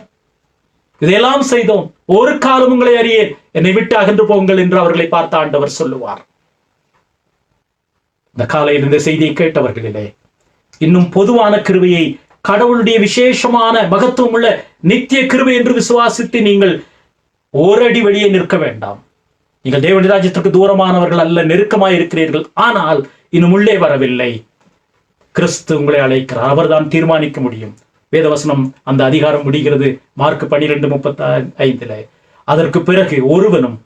இதையெல்லாம் செய்தோம், ஒரு காலம் உங்களை அறியேன், என்னை விட்டு அகன்று போங்கள் என்று அவர்களை பார்த்த ஆண்டவர் சொல்லுவார். இந்த காலையில் இந்த செய்தியை கேட்டவர்களிலே இன்னும் பொதுவான கிருபையை, கடவுளுடைய விசேஷமான மகத்துவம் உள்ள நித்திய கிருபை என்று விசுவாசித்து நீங்கள் ஓரடி வெளியே நிற்க வேண்டாம். நீங்கள் தேவனுடைய ராஜ்யத்திற்கு தூரமானவர்கள் அல்ல, நெருக்கமாய் இருக்கிறீர்கள். ஆனால் இன்னும் உள்ளே வரவில்லை. கிறிஸ்து உங்களை அழைக்கிறார், அவர்தான் தீர்மானிக்க முடியும். வேதவசனம் அந்த அதிகாரம் முடிகிறது மார்க் 12:35. அதற்கு பிறகு ஒருவனும்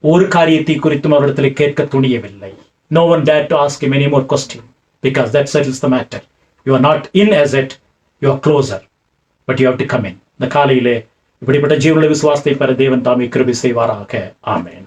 ஒரு காரியத்தை குறித்தும் அவரிடத்தில் கேட்க துணியவில்லை. No one dared to ask him any more question, because that settles the matter. You are not in as yet, you are closer, but you have to come in. இந்த காலையிலே இப்படிப்பட்ட ஜீவனுள்ள விசுவாசத்தை பெற தேவன் தாமே கிருபை செய்வாராக. ஆமென்.